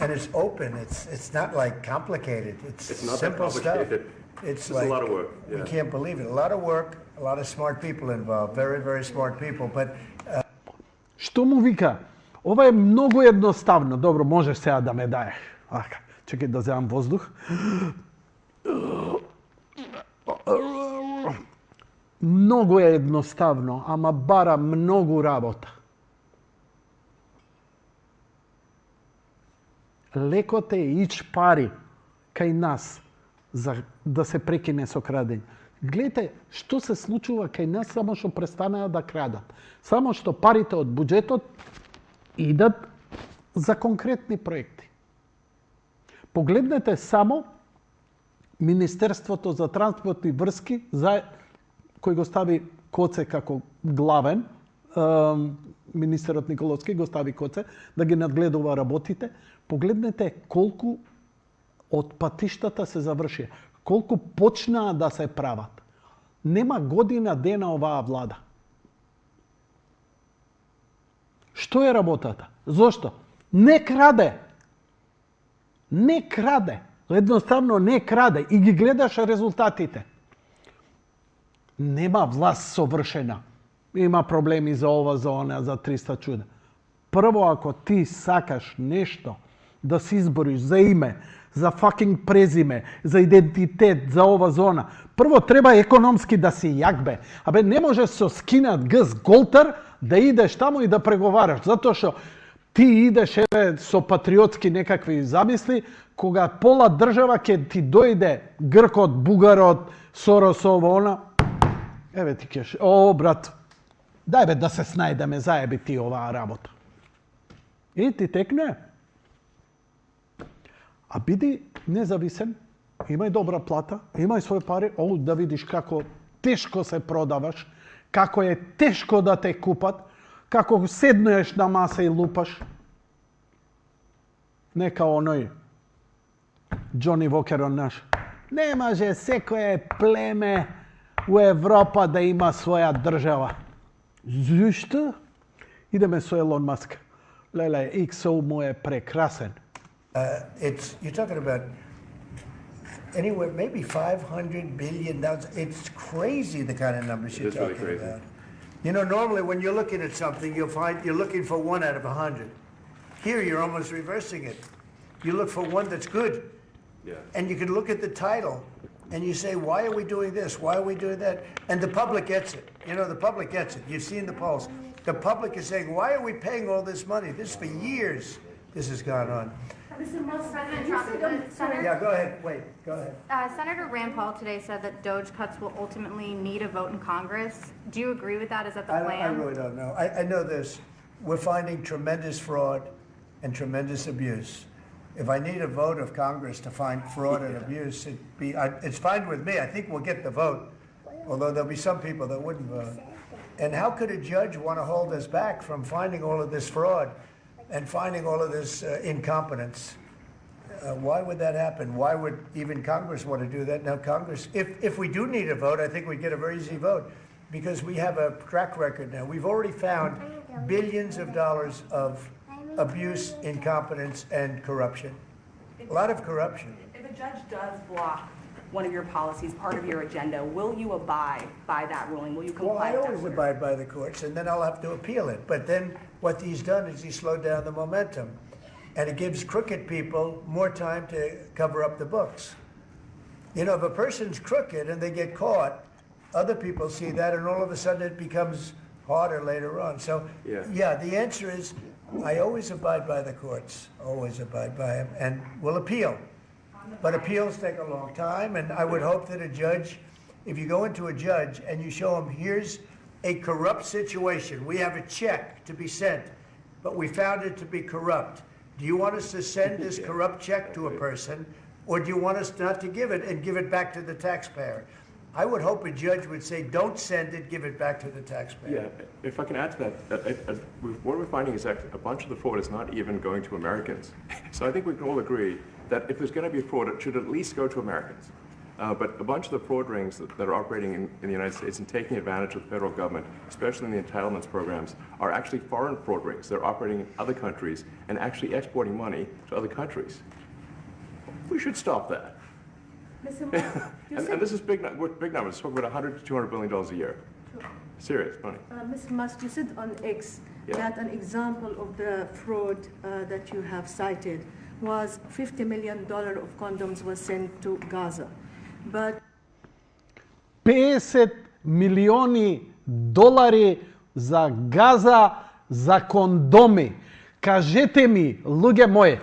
C: and it's open. It's not like complicated. It's
B: It's not that
C: simple stuff.
B: complicated.
C: It's
B: It's a
C: like,
B: lot of work,
C: we
B: yeah.
C: can't believe it. A lot of work, a lot of smart people involved, very, very smart people. But
A: Što mu vika? Ovo je mnogo jednostavno. Dobro, možeš сега да ме даеш. Чекай да вземам воздух. Mnogo je jednostavno, ама бара многу работа. Лекоте е ич пари кај нас за да се прекине со крадење. Гледате што се случува кај нас само што престанаа да крадат. Само што парите од буџетот идат за конкретни проекти. Погледнете само Министерството за транспорт и врски, кој го стави Коце како главен, министерот Николовски го стави Коце, да ги надгледува работите. Погледнете колку од патиштата се завршија, колку почнаа да се прават. Нема година дена оваа влада. Што е работата? Зошто? Не краде. Не краде. Едноставно не краде. И ги гледаш резултатите. Нема власт совршена. Има проблеми за ова, за она, за 300 чуда. Прво, ако ти сакаш нешто да се избориш за име, за факинг презиме, за идентитет, за ова зона, прво треба економски да си јак бе. Абе, не може со скинат гз голтар да идеш таму и да преговараш, затоа што ти идеш еве со патриотски некакви замисли, кога пола држава ќе ти дојде Гркот, Бугарот, Соросово, она, еве ти кеш, брат, дај бе да се снајдеме, заеби ти оваа работа. И ти текне. А биди независен, имај добра плата, имај своје пари, да видиш како тешко се продаваш, како е тешко да те купат, како седнеш на маса и лупаш. Нека оној Џони Вокерон наш. Не може секое племе у Европа да има своја држава. Зашто? Идеме со Елон Маск. Леле, XO му е прекрасен.
C: you're talking about anywhere, maybe $500 billion. It's crazy the kind of numbers you're
B: It is really
C: talking
B: crazy.
C: about. You know, normally when you're looking at something, you'll find you're looking for 1 out of 100. Here, you're almost reversing it. You look for one that's good.
B: Yeah.
C: And you can look at the title and you say, why are we doing this? Why are we doing that? And the public gets it. You know, the public gets it. You've seen the polls. The public is saying, why are we paying all this money? This for years, this has gone on.
F: President Trump, Senator,
C: Yeah, go ahead. Wait, go ahead.
F: Senator Rand Paul today said that DOJ cuts will ultimately need a vote in Congress. Do you agree with that? Is that the
C: I
F: plan?
C: really don't know. I know this. We're finding tremendous fraud and tremendous abuse. If I need a vote of Congress to find fraud and abuse, it's fine with me. I think we'll get the vote, although there'll be some people that wouldn't vote. And how could a judge want to hold us back from finding all of this fraud and finding all of this incompetence? Why would that happen? Why would even Congress want to do that? Now, Congress, if we do need a vote, I think we'd get a very easy vote because we have a track record now. We've already found billions of dollars of abuse, incompetence, and corruption. A lot of corruption.
E: If a judge does block one of your policies, part of your agenda, will you abide by that ruling? Will you
C: Well,
E: comply
C: I
E: with that
C: always
E: order?
C: abide by the courts, and then I'll have to appeal it. But then what he's done is he slowed down the momentum. And it gives crooked people more time to cover up the books. You know, if a person's crooked and they get caught, other people see that, and all of a sudden it becomes harder later on. So, yeah, the answer is I always abide by the courts, always abide by them, and will appeal. But appeals take a long time, and I would hope that a judge, if you go into a judge and you show him, here's a corrupt situation, we have a check to be sent, but we found it to be corrupt. Do you want us to send this corrupt check to a person, or do you want us not to give it and give it back to the taxpayer? I would hope a judge would say, don't send it, give it back to the taxpayer.
B: Yeah, if I can add to that, what we're finding is that a bunch of the fraud is not even going to Americans. So I think we can all agree that if there's going to be fraud, it should at least go to Americans. But a bunch of the fraud rings that are operating in the United States and taking advantage of the federal government, especially in the entitlements programs, are actually foreign fraud rings. They're operating in other countries and actually exporting money to other countries. We should stop that.
G: Mr. Musk, you
B: And
G: said,
B: this is big numbers. Talk about $100 to $200 billion a year. Serious money.
G: Mr. Musk, you said on X
B: Yeah.
G: that an example of the fraud that you have cited was $50 million of condoms was sent to Gaza. But
A: 50 milioni долари за Газа за кондоми. Кажете ми, луѓе мои,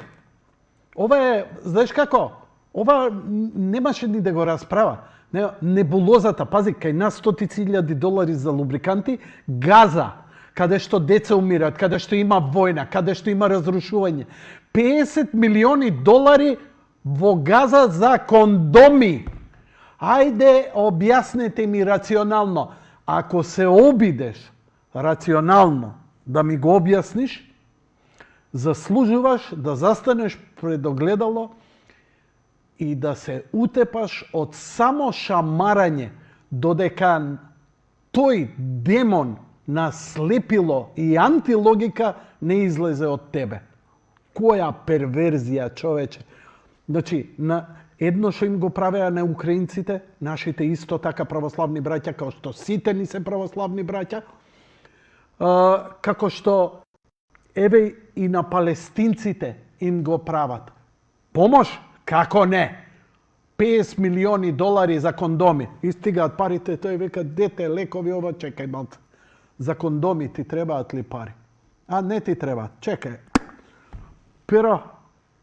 A: ова е, знаеш како? Ова немаше ни да го расправа. Небулозата, пази, кај нас $100,000 за лубриканти, Газа, каде што деца умират, каде што има војна, каде што има разрушување. $50 милиони во Газа за кондоми. Ајде, објаснете ми рационално. Ако се обидеш рационално да ми го објасниш, заслужуваш да застанеш пред огледало и да се утепаш од само шамарање, додека тој демон на слепило и антилогика не излезе од тебе. Која перверзија, човече. Значи, едно што им го правеа на украинците, нашите исто така православни браќа, како што сите ни се православни браќа, како што еве и на палестинците им го прават. Помош? Како не? $50 милиони за кондоми. И стигаат парите, тој века, дете, лекови, ова, чекај малце. За кондоми ти требаат ли пари? А не ти требаат. Чекај. Pero,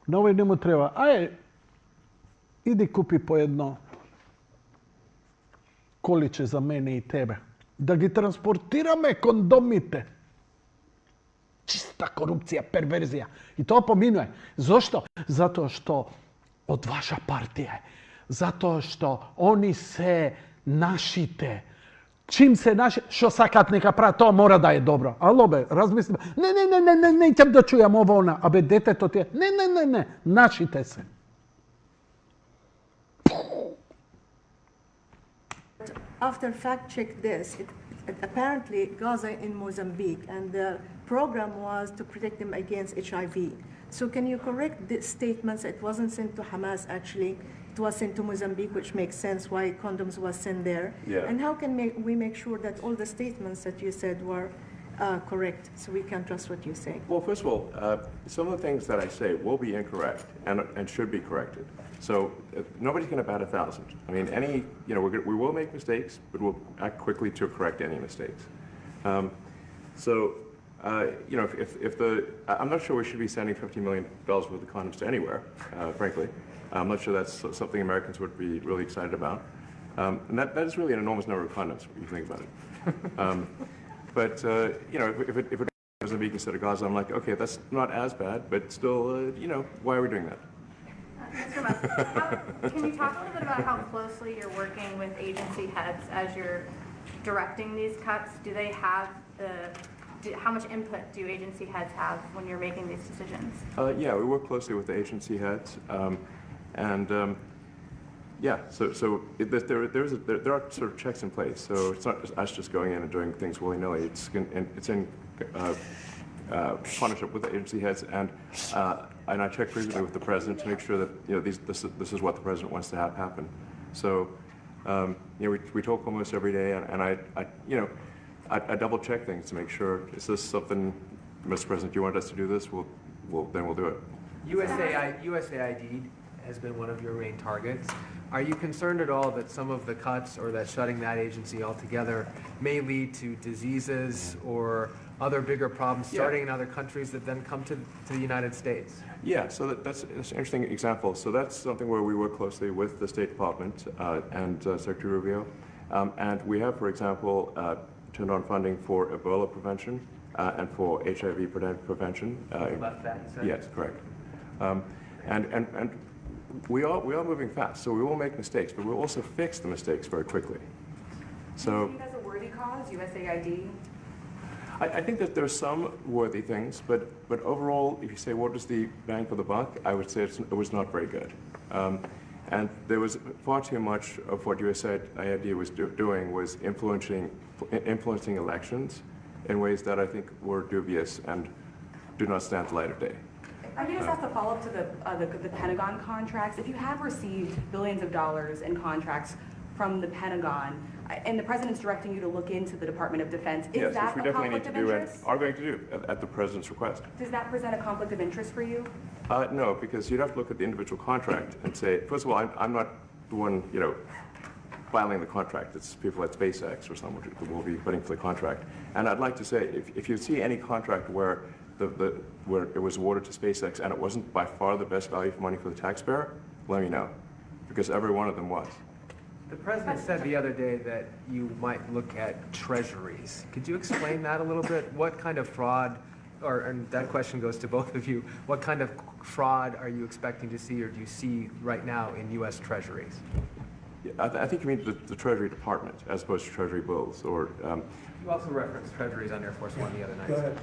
A: на овој не му треба. Аје, иди купи по едно количе за мене и тебе. Да ги транспортираме кондомите. Чиста корупција, перверзија. И тоа поминува. Зошто? Затоа што од ваша партија е. Затоа што они се нашите. Чим се наши, што сакат нека прават, тоа мора да е добро. Ало бе, размислим. Не ќе да чујам ова она. Абе детето ти е. Не, нашите се.
G: after fact-check this, apparently Gaza in Mozambique, and the program was to protect them against HIV. So can you correct the statements? It wasn't sent to Hamas, actually. It was sent to Mozambique, which makes sense why condoms was sent there.
B: Yeah.
G: And how can we make sure that all the statements that you said were correct, so we can trust what you say?
B: Well, first of all, some of the things that I say will be incorrect and should be corrected. So nobody's going to bat 1,000. I mean, we will make mistakes, but we'll act quickly to correct any mistakes. I'm not sure we should be sending $50 million worth of condoms to anywhere, frankly. I'm not sure that's something Americans would be really excited about. And that is really an enormous number of condoms, if you think about it. If it was Mozambique instead of Gaza, I'm like, okay, that's not as bad, but still, why are we doing that?
F: Mr. Musk, can you talk a little bit about how closely you're working with agency heads as you're directing these cuts? Do they have how much input do agency heads have when you're making these decisions?
B: Yeah, we work closely with the agency heads, there are sort of checks in place. So it's not us just going in and doing things willy-nilly. It's in partnership with the agency heads, and I check frequently with the president to make sure that this is what the president wants to have happen. So we talk almost every day, and I double check things to make sure, is this something, Mr. President, you want us to do this? Then we'll do it.
D: USAID has been one of your main targets. Are you concerned at all that some of the cuts or that shutting that agency altogether may lead to diseases or other bigger problems starting in other countries that then come to the United States? Yeah, so that's an interesting example. So that's something where we work closely with the State Department and Secretary Rubio. And we have, for example, turned on funding for Ebola prevention and for HIV prevention. Left that, you said?
B: Yes, correct. And we are moving fast, so we will make mistakes, but we'll also fix the mistakes very quickly. So,
E: do you see it as a worthy cause, USAID?
B: I think that there are some worthy things, but overall, if you say what was the bang for the buck, I would say it was not very good. And there was far too much of what USAID was doing was influencing elections in ways that I think were dubious and do not stand the light of day.
E: I can just ask a follow-up to the Pentagon contracts. If you have received billions of dollars in contracts from the Pentagon, and the president's directing you to look into the Department of Defense, is
B: Yes,
E: that
B: which we
E: a
B: definitely need
E: conflict
B: to
E: of
B: do and
E: interest?
B: are going to do at the president's request.
E: Does that present a conflict of interest for you?
B: No, because you'd have to look at the individual contract and say, first of all, I'm not the one, filing the contract. It's people at SpaceX or someone who will be putting for the contract. And I'd like to say, if you see any contract where where it was awarded to SpaceX and it wasn't by far the best value for money for the taxpayer, let me know, because every one of them was.
D: The president said the other day that you might look at treasuries. Could you explain that a little bit? What kind of fraud, and that question goes to both of you, what kind of fraud are you expecting to see or do you see right now in U.S. treasuries?
B: Yeah, I think you mean the Treasury Department as opposed to Treasury bills, or
D: You also referenced treasuries on Air Force One the other night.
C: Go ahead.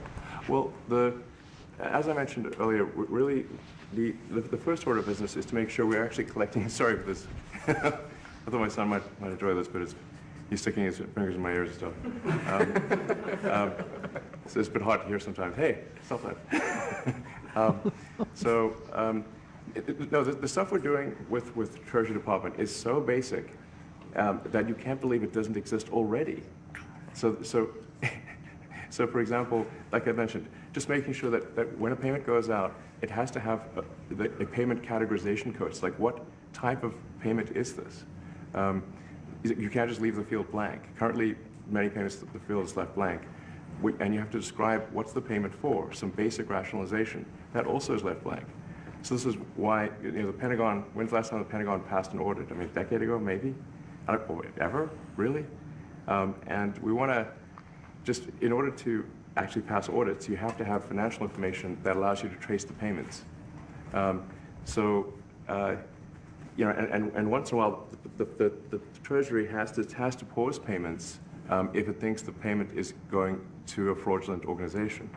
B: well, as I mentioned earlier, really the first order of business is to make sure we're actually collecting. Sorry for this. I thought my son might enjoy this, but he's sticking his fingers in my ears and stuff. So it's a bit hard to hear sometimes. Hey, stop that. No, the stuff we're doing with the Treasury Department is so basic that you can't believe it doesn't exist already. So for example, like I mentioned, just making sure that when a payment goes out, it has to have a payment categorization code. It's like, what type of payment is this? You can't just leave the field blank. Currently, many payments, the field is left blank. And you have to describe what's the payment for, some basic rationalization. That also is left blank. So this is why, the Pentagon, when's the last time the Pentagon passed an audit? I mean, a decade ago, maybe? I don't know, ever? Really? And we want to just, in order to actually pass audits, you have to have financial information that allows you to trace the payments. And once in a while, the Treasury has to pause payments if it thinks the payment is going to a fraudulent organization.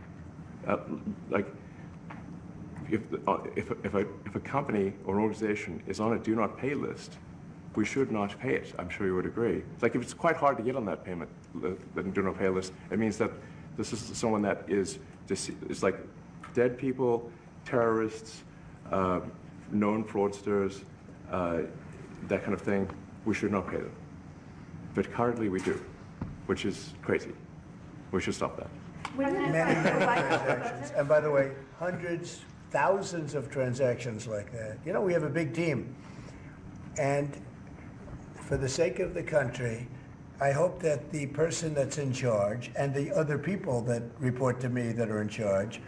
B: If a company or an organization is on a do not pay list, we should not pay it. I'm sure you would agree. It's like if it's quite hard to get on that payment, the do not pay list, it means that this is someone that is like dead people, terrorists, known fraudsters, that kind of thing. We should not pay them. But currently we do, which is crazy. We should stop that.
C: Many transactions. And by the way, hundreds, thousands of transactions like that. We have a big team. And for the sake of the country, I hope that the person that's in charge and the other people that report to me that are in charge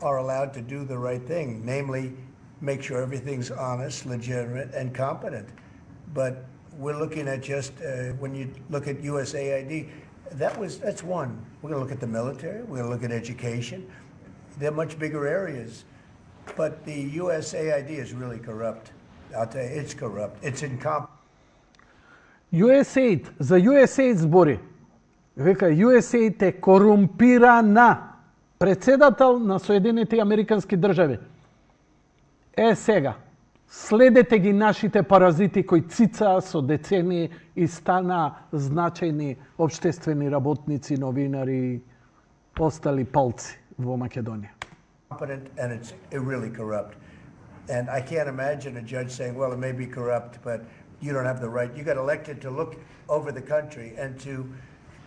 C: are allowed to do the right thing, namely make sure everything's honest, legitimate, and competent. But we're looking at just, when you look at USAID, that's one. We're going to look at the military. We're going to look at education. They're much bigger areas. But the USAID is really corrupt. I'll tell you, it's corrupt. It's incompetent.
A: USAID, za USAID збори. Вика, USAID е корумпирана. Председател на Соединените Американски држави. Сега, следете ги нашите паразити кои цицаа со децении и стана значајни општествени работници, новинари и остали палци во Македонија.
C: And it's really corrupt. And I can't imagine a judge saying, well, it may be corrupt, but you don't have the right. You got elected to look over the country and to,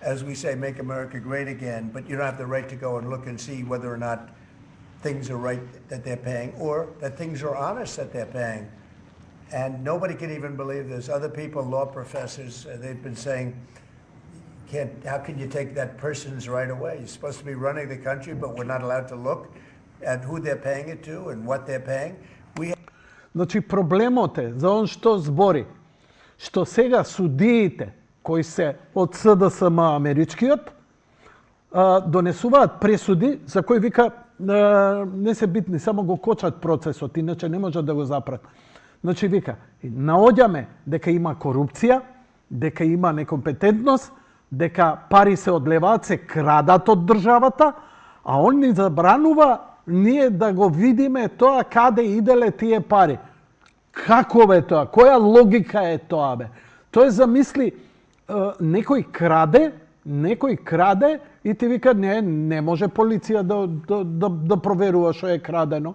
C: as we say, make America great again, but you don't have the right to go and look and see whether or not things are right that they're paying or that things are honest that they're paying. And nobody can even believe this. Other people, law professors, they've been saying, how can you take that person's right away? You're supposed to be running the country, but we're not allowed to look at who they're paying it to and what they're paying.
A: Значи проблемот е за он што збори, што сега судиите кои се од СДСМ америчкиот донесуваат пресуди за кои вика не се битни, само го кочат процесот, иначе не можат да го запрат. Значи вика, наоѓаме дека има корупција, дека има некомпетентност, дека пари се одлеваат, се крадат од државата, а он ни забранува ние да го видиме тоа каде иделе тие пари. Како бе тоа? Која логика е тоа бе? Тој замисли некој краде и ти вика не може полиција да проверува што е крадено.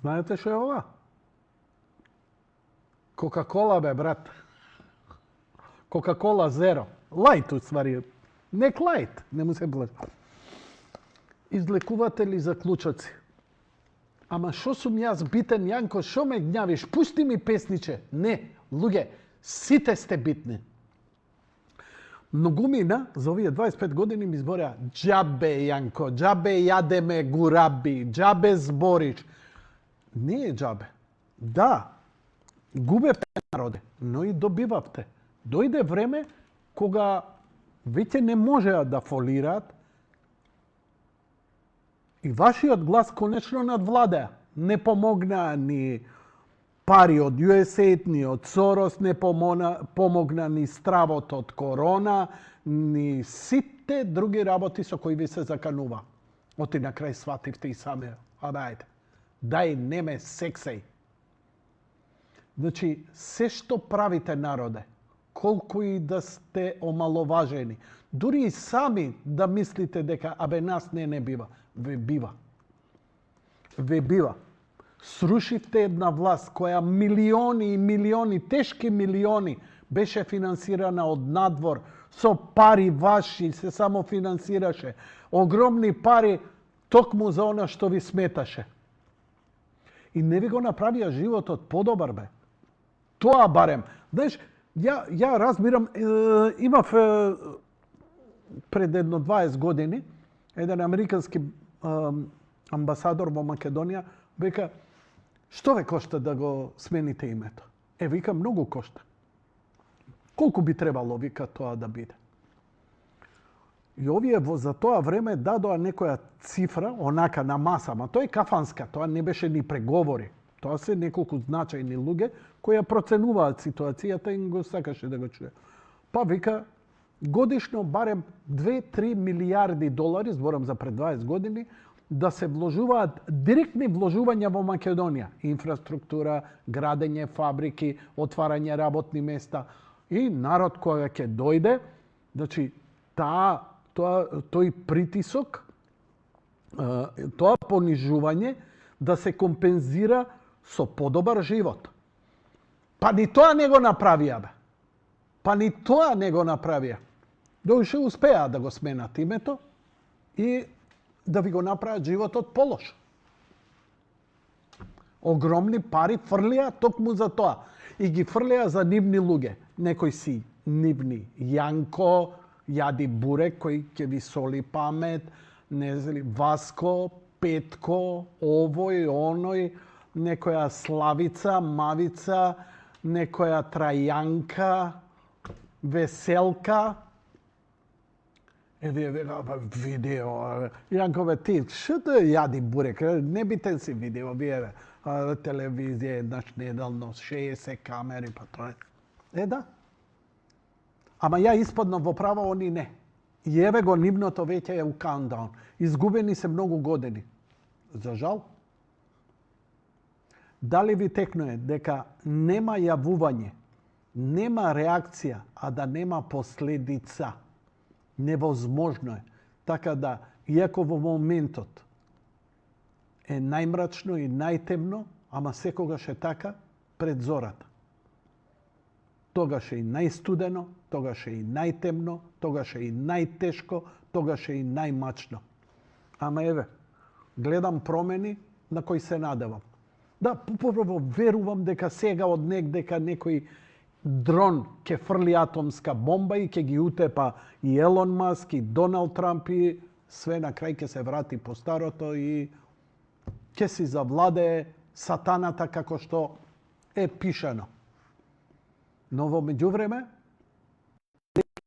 A: Знаете што е ова? Кока-кола, бе, брат. Кока-кола зеро. Лайт, уствари. Нек лайт, не му се плати. Излекуватели заклучоци. Ама шо сум јас битен, Јанко, шо ме гњавиш? Пусти ми песниче. Не, луѓе, сите сте битни. Многумина за овие 25 години ми збореа џабе, Јанко, џабе јадеме гураби, џабе збориш. Не е џабе. Да, губевте народе, но и добивавте. Дојде време кога веќе не можеа да фолираат и вашиот глас конечно надвладеа. Не помогнаа ни пари од USAID, ни од Сорос, не помогна ни стравот од корона, ни сите други работи со кои ви се заканува. Оти на крај свативте и сами. Ајде, дај, не ме сексеј. Значи, се што правите народе, колку и да сте омаловажени, дури и сами да мислите дека абе нас не бива, ве бива. Ве бива. Срушивте една власт која милиони и милиони, тешки милиони, беше финансирана од надвор, со пари ваши се само финансираше. Огромни пари токму за она што ви сметаше. И не ви го направија животот подобар, бе. Тоа барем. Знаеш, ја разбирам, имав пред едно 20 години, еден американски амбасадор во Македонија, века, што ве кошта да го смените името? Вика, многу кошта. Колку би требало, вика, тоа да биде? И овие за тоа време дадоа некоја цифра, онака на маса, ма тоа е кафанска, тоа не беше ни преговори. Тоа се неколку значајни луѓе кои ја проценуваат ситуацијата и го сакаше да го чуе. Па вика, годишно барем 2-3 милиарди долари, зборам за пред 20 години, да се вложуваат директни вложувања во Македонија. Инфраструктура, градење фабрики, отварање работни места. И народ која ќе дојде, значи, тој притисок, тоа понижување, да се компензира со подобар живот. Па ни тоа не го направија, бе. Па ни тоа не го направија. Дојше успеа да го сменат името и да ви го направат животот полош. Огромни пари фрлија токму за тоа. И ги фрлија за нивни луѓе. Некои си нивни. Јанко, јади бурек, кој ќе ви соли памет, не знам, Васко, Петко, овој, оној, некоја Славица, Мавица, некоја Трајанка, Веселка. Видео. Јанкове, ти, што јади бурек? Не битен си видео, вие телевизија еднаш неделно, 60 камери, па тоа е. Да. Ама ја испаднав во права, они не. И еве го нивното веќе е у countdown. Изгубени се многу години. За жал. Дали ви текнуе дека нема јавување, нема реакција, а да нема последица? Невозможно е. Така да, иако во моментот е најмрачно и најтемно, ама секогаш е така пред зората. Тогаш е и најстудено, тогаш е и најтемно, тогаш е и најтешко, тогаш е и најмачно. Ама еве, гледам промени на кои се надевам. Да, попробо верувам дека сега од дека некој дрон ќе фрли атомска бомба и ќе ги утепа и Елон Маск, и Доналд Трамп, и све на крај ќе се врати по старото и ќе си завладее сатаната како што е пишано. Но во меѓувреме,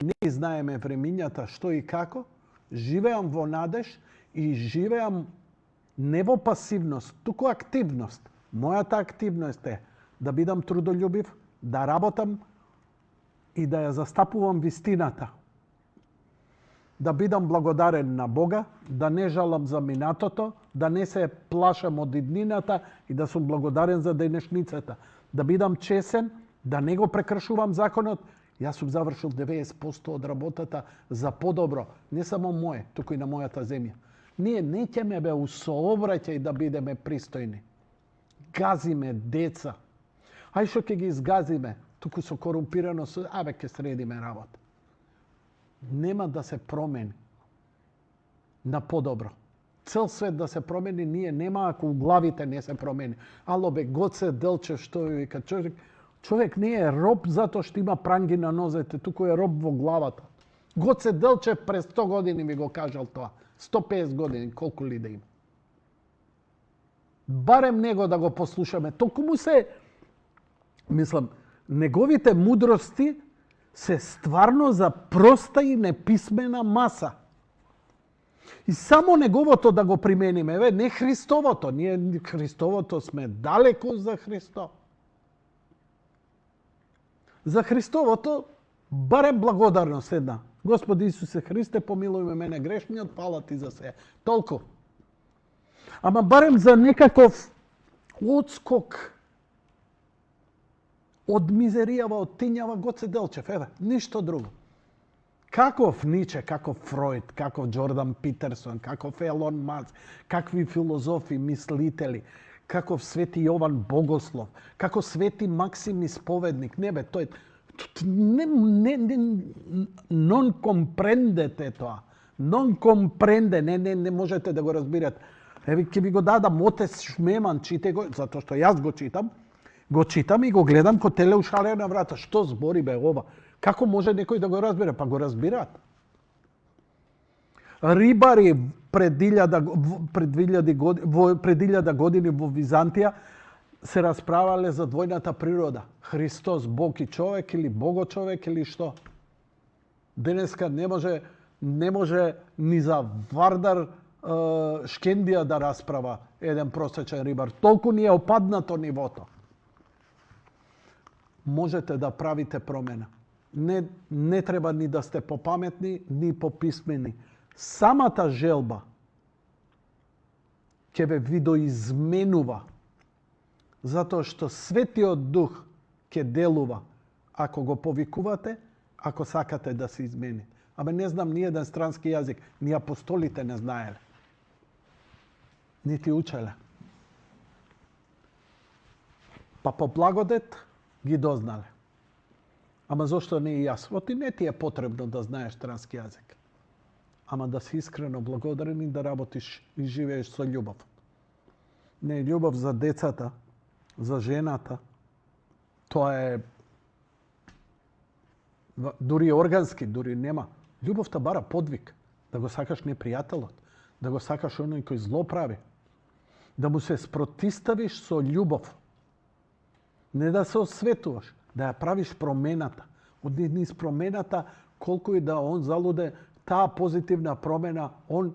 A: не знаеме времињата што и како, живеам во надеж и живеам не во пасивност, туку активност. Мојата активност е да бидам трудолюбив, да работам и да ја застапувам вистината. Да бидам благодарен на Бога, да не жалам за минатото, да не се плашам од иднината и да сум благодарен за денешницата. Да бидам чесен, да не го прекршувам законот. Јас сум завршил 90% од работата за подобро, не само моје, туку и на мојата земја. Ние не ќеме бе у сообраќај да бидеме пристојни. згазиме деца. Ај што ќе ги изгазиме, туку со корумпирано, ќе средиме работа. Нема да се промени на подобро. Цел свет да се промени, ние нема ако у главите не се промени. Ало бе, Гоце Делчев, што ви вика, човек не е роб затоа што има пранги на нозете, туку е роб во главата. Гоце Делчев през 100 години ми го кажал тоа. 150 години, колку ли да има. Барем него да го послушаме. Толку му се, мислам, неговите мудрости се стварно за проста и неписмена маса. И само неговото да го примениме. Еве, не Христовото. Ние Христовото сме далеко за Христо. За Христовото барем благодарност една. Господи Исусе Христе, помилуј ме мене грешниот, фала ти за се. Толку. Ама барем за некаков одскок од мизеријава, од тињава Гоце Делчев. Еве, ништо друго. Каков Ниче, каков Фройд, каков Джордан Питерсон, каков Елон Маск, какви филозофи, мислители, каков Свети Јован Богослов, каков Свети Максим Исповедник. Не бе, тој non comprendete тоа. Non comprende, не можете да го разбирате. Еве, ќе ви го дадам Отец Шмеман, чите го, затоа што јас го читам и го гледам ко телеушалија на врата. Што збори бе ова? Како може некој да го разбере? Па го разбираат. Рибари пред 1000 години во Византија се расправале за двојната природа. Христос, Бог и човек, или Бого човек, или што? Денеска не може ни за Вардар Шкендија да расправа еден просечен рибар. Толку ни е опаднато нивото. Можете да правите промена. Не треба ни да сте попаметни, ни пописмени. Самата желба ќе ве видоизменува, затоа што Светиот Дух ќе делува ако го повикувате, ако сакате да се измени. Абе не знам ни еден странски јазик, ни апостолите не знаеле. Нити учеле. Па по благодет ги дознале. Ама зошто не и јас? Оти не ти е потребно да знаеш странски јазик. Ама да си искрено благодарен и да работиш и живееш со љубов. Не е љубов за децата, за жената. Тоа е дури органски, дури нема. Љубовта бара подвиг. Да го сакаш непријателот, да го сакаш оној кој зло прави. Да му се спротиставиш со љубов. Не да се осветуваш, да ја правиш промената. Од низ промената, колку и да он залуде, таа позитивна промена, он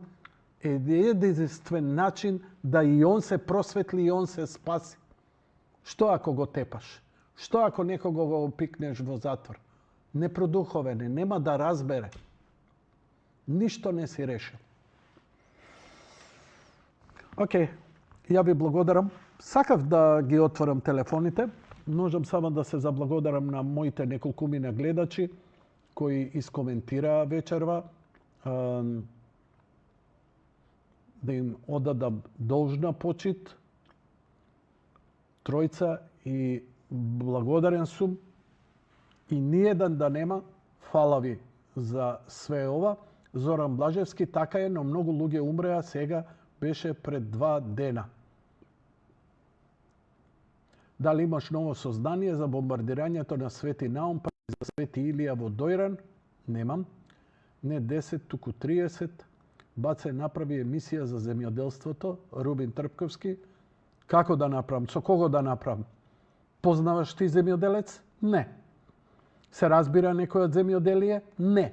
A: е единствен начин да и он се просветли и он се спаси. Што ако го тепаш? Што ако некого го пикнеш во затвор? Непродуховен е, нема да разбере. Ништо не си решил. Океј, ја ви благодарам. Сакав да ги отворам телефоните. Можам само да се заблагодарам на моите неколкумина гледачи кои искоментираа вечерва. Да им одадам должна почит. Тројца и благодарен сум. И ниеден да нема. Фала ви за све ова. Зоран Блажевски, така е, но многу луѓе умреа сега, беше пред 2 дена. Дали имаш ново сознание за бомбардирањето на Свети Наум, па и за Свети Илија во Дојран? Немам. Не 10, туку 30. Баце направи емисија за земјоделството, Рубин Трпковски. Како да направам? Со кого да направам? Познаваш ти земјоделец? Не. Се разбира некој од земјоделие? Не.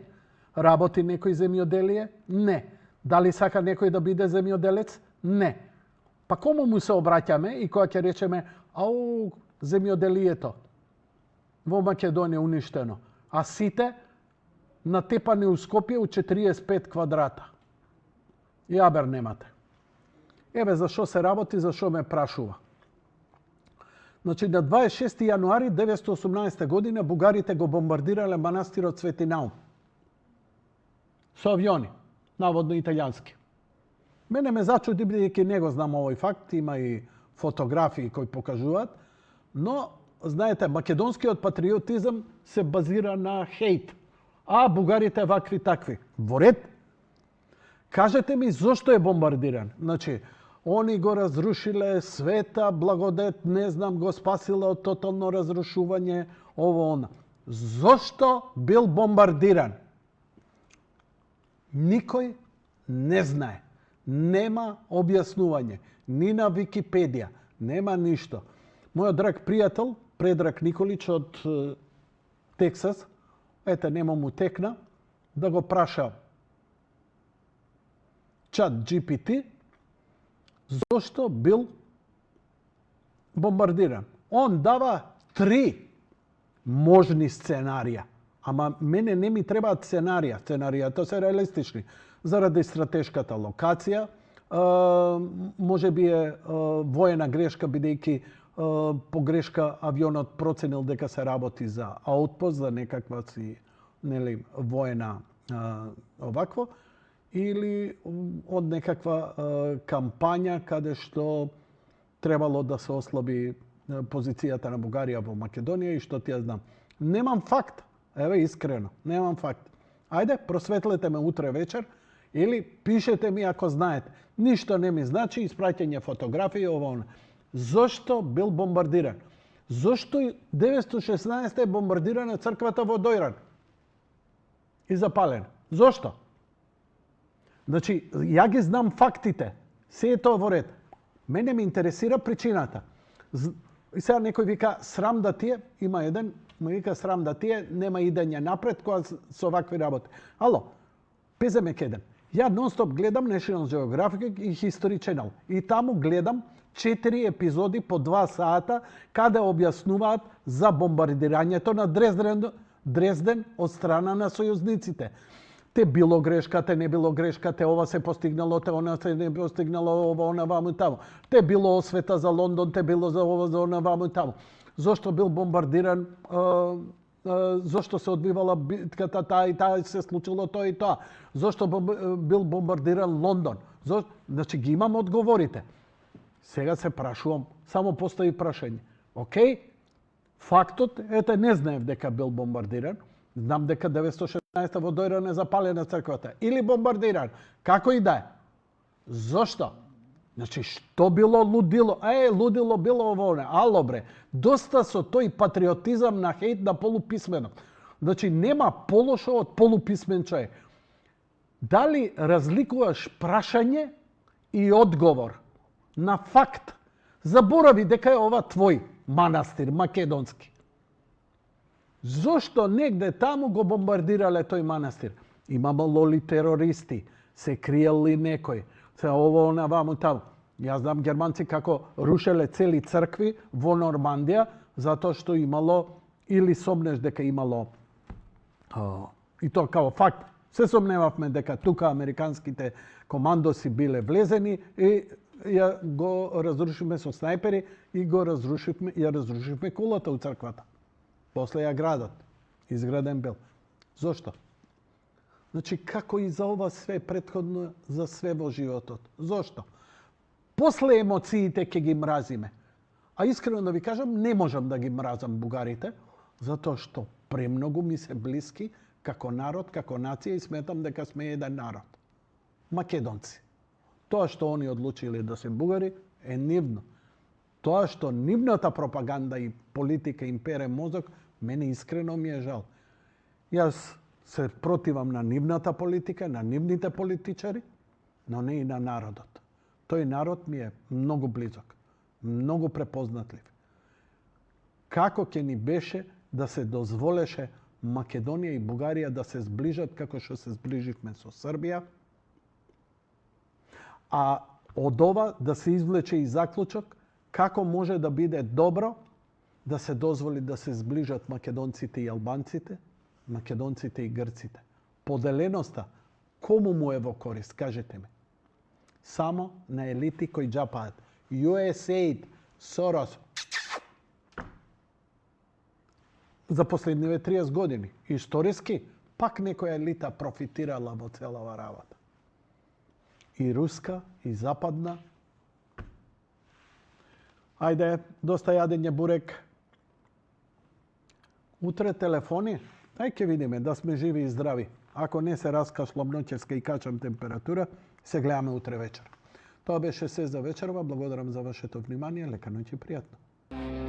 A: Работи некој земјоделие? Не. Дали сака некој да биде земјоделец? Не. Па кому му се обраќаме и кога ќе речеме ау, земјоделието во Македонија уништено, а сите натепани у Скопје у 45 квадрата. Јабер немате. Еве за што се работи, за што ме прашува. Значи, на 26. јануари 1918 година бугарите го бомбардирале манастирот Свети Наум. Со авиони, наводно италијански. Мене ме зачуди, бидејќи не го знам овој факт, има и фотографии кои покажуваат, но знаете, македонскиот патриотизам се базира на хейт. А бугарите вакви такви. Во ред. Кажете ми зошто е бомбардиран? Значи, они го разрушиле света, благодет, не знам, го спасиле од тотално разрушување, ово она. Зошто бил бомбардиран? Никој не знае. Нема објаснување. Ни на Википедија. Нема ништо. Мојот драг пријател, Предраг Николич од Тексас, ете, нема му текна, да го праша чат GPT, зошто бил бомбардиран. Он дава 3 можни сценарија. Ама мене не ми требаат сценарија. Сценаријата се реалистични. Заради стратешката локација, може би е воена грешка, бидејќи погрешка авионот проценил дека се работи за аутпост, за некаква си воена овакво, или од некаква кампања каде што требало да се ослаби позицијата на Бугарија во Македонија и што ти ја знам. Немам факт. Еве, искрено, немам факт. Ајде, просветлете ме утре вечер или пишете ми ако знаете. Ништо не ми значи, испраќање фотографии, ово. Зошто бил бомбардиран? Зошто 916 е бомбардирана црквата во Дојран? И запалена. Зошто? Значи, ја ги знам фактите. Се е тоа во ред. Мене ме интересира причината. И сега некој вика, срам да ти е, има еден, му вика срам да ти е, нема идење напред кога со вакви работи. Ало, пеземе кеден. Ја нон-стоп гледам National Geographic и History Channel. И таму гледам 4 епизоди по 2 сата каде објаснуваат за бомбардирањето на Дрезден од страна на сојузниците. Те било грешка, те не било грешка, те ова се постигнало, те она се не постигнало, ова, она, ваму и таму. Те било освета за Лондон, те било за ова, за она, ваму и таму. Зошто бил бомбардиран, зошто се одбивала битката, таа и таа се случило тоа и тоа. Зошто бил бомбардиран Лондон? Значи ги имам одговорите. Сега се прашувам, само постои прашање. Океј, фактот, ете, не знаев дека бил бомбардиран. Знам дека 916 во Дојран е запалена црквата. Или бомбардиран. Како и да е. Зошто? Значи, што било лудило? Лудило било ово. Ало бре, доста со тој патриотизам на хейт на полуписменот. Значи, нема полошо од полуписмен човек. Дали разликуваш прашање и одговор на факт? Заборави дека е ова твој манастир, македонски. Зошто негде таму го бомбардирале тој манастир? Имало ли терористи? Се криел ли некој? Се ово, она, ваму, таму. Јас знам германци како рушеле цели цркви во Нормандија, затоа што имало, или сомнеш дека имало, и тоа као факт, се сомневавме дека тука американските командоси биле влезени и ја го разрушивме со снајпери и ја разрушивме кулата у црквата. После ја градот. Изграден бил. Зошто? Значи, како и за ова све претходно, за све во животот. Зошто? После емоциите ќе ги мразиме. А искрено да ви кажам, не можам да ги мразам бугарите, затоа што премногу ми се блиски како народ, како нација и сметам дека сме еден народ. Македонци. Тоа што они одлучиле да се бугари е нивно. Тоа што нивната пропаганда и политика им пере мозок, мене искрено ми е жал. Јас се противам на нивната политика, на нивните политичари, но не и на народот. Тој народ ми е многу близок, многу препознатлив. Како ќе ни беше да се дозволеше Македонија и Бугарија да се зближат како што се зближивме со Србија, а од ова да се извлече и заклучок како може да биде добро да се дозволи да се зближат македонците и албанците, македонците и грците. Поделеноста, кому му е во корист, кажете ми. Само на елити кои џапаат. USAID, Сорос. За последниве 30 години. Историски, пак некоја елита профитирала во целава работа. И руска, и западна. Ajde, dosta jadenje burek. Утре телефони, ај ќе видиме да сме живи и здрави. Ако не се раскашлам ноќеска и качам температура, се гледаме утре вечер. Тоа беше се за вечерва. Благодарам за вашето внимание. Лека ноќ и пријатно.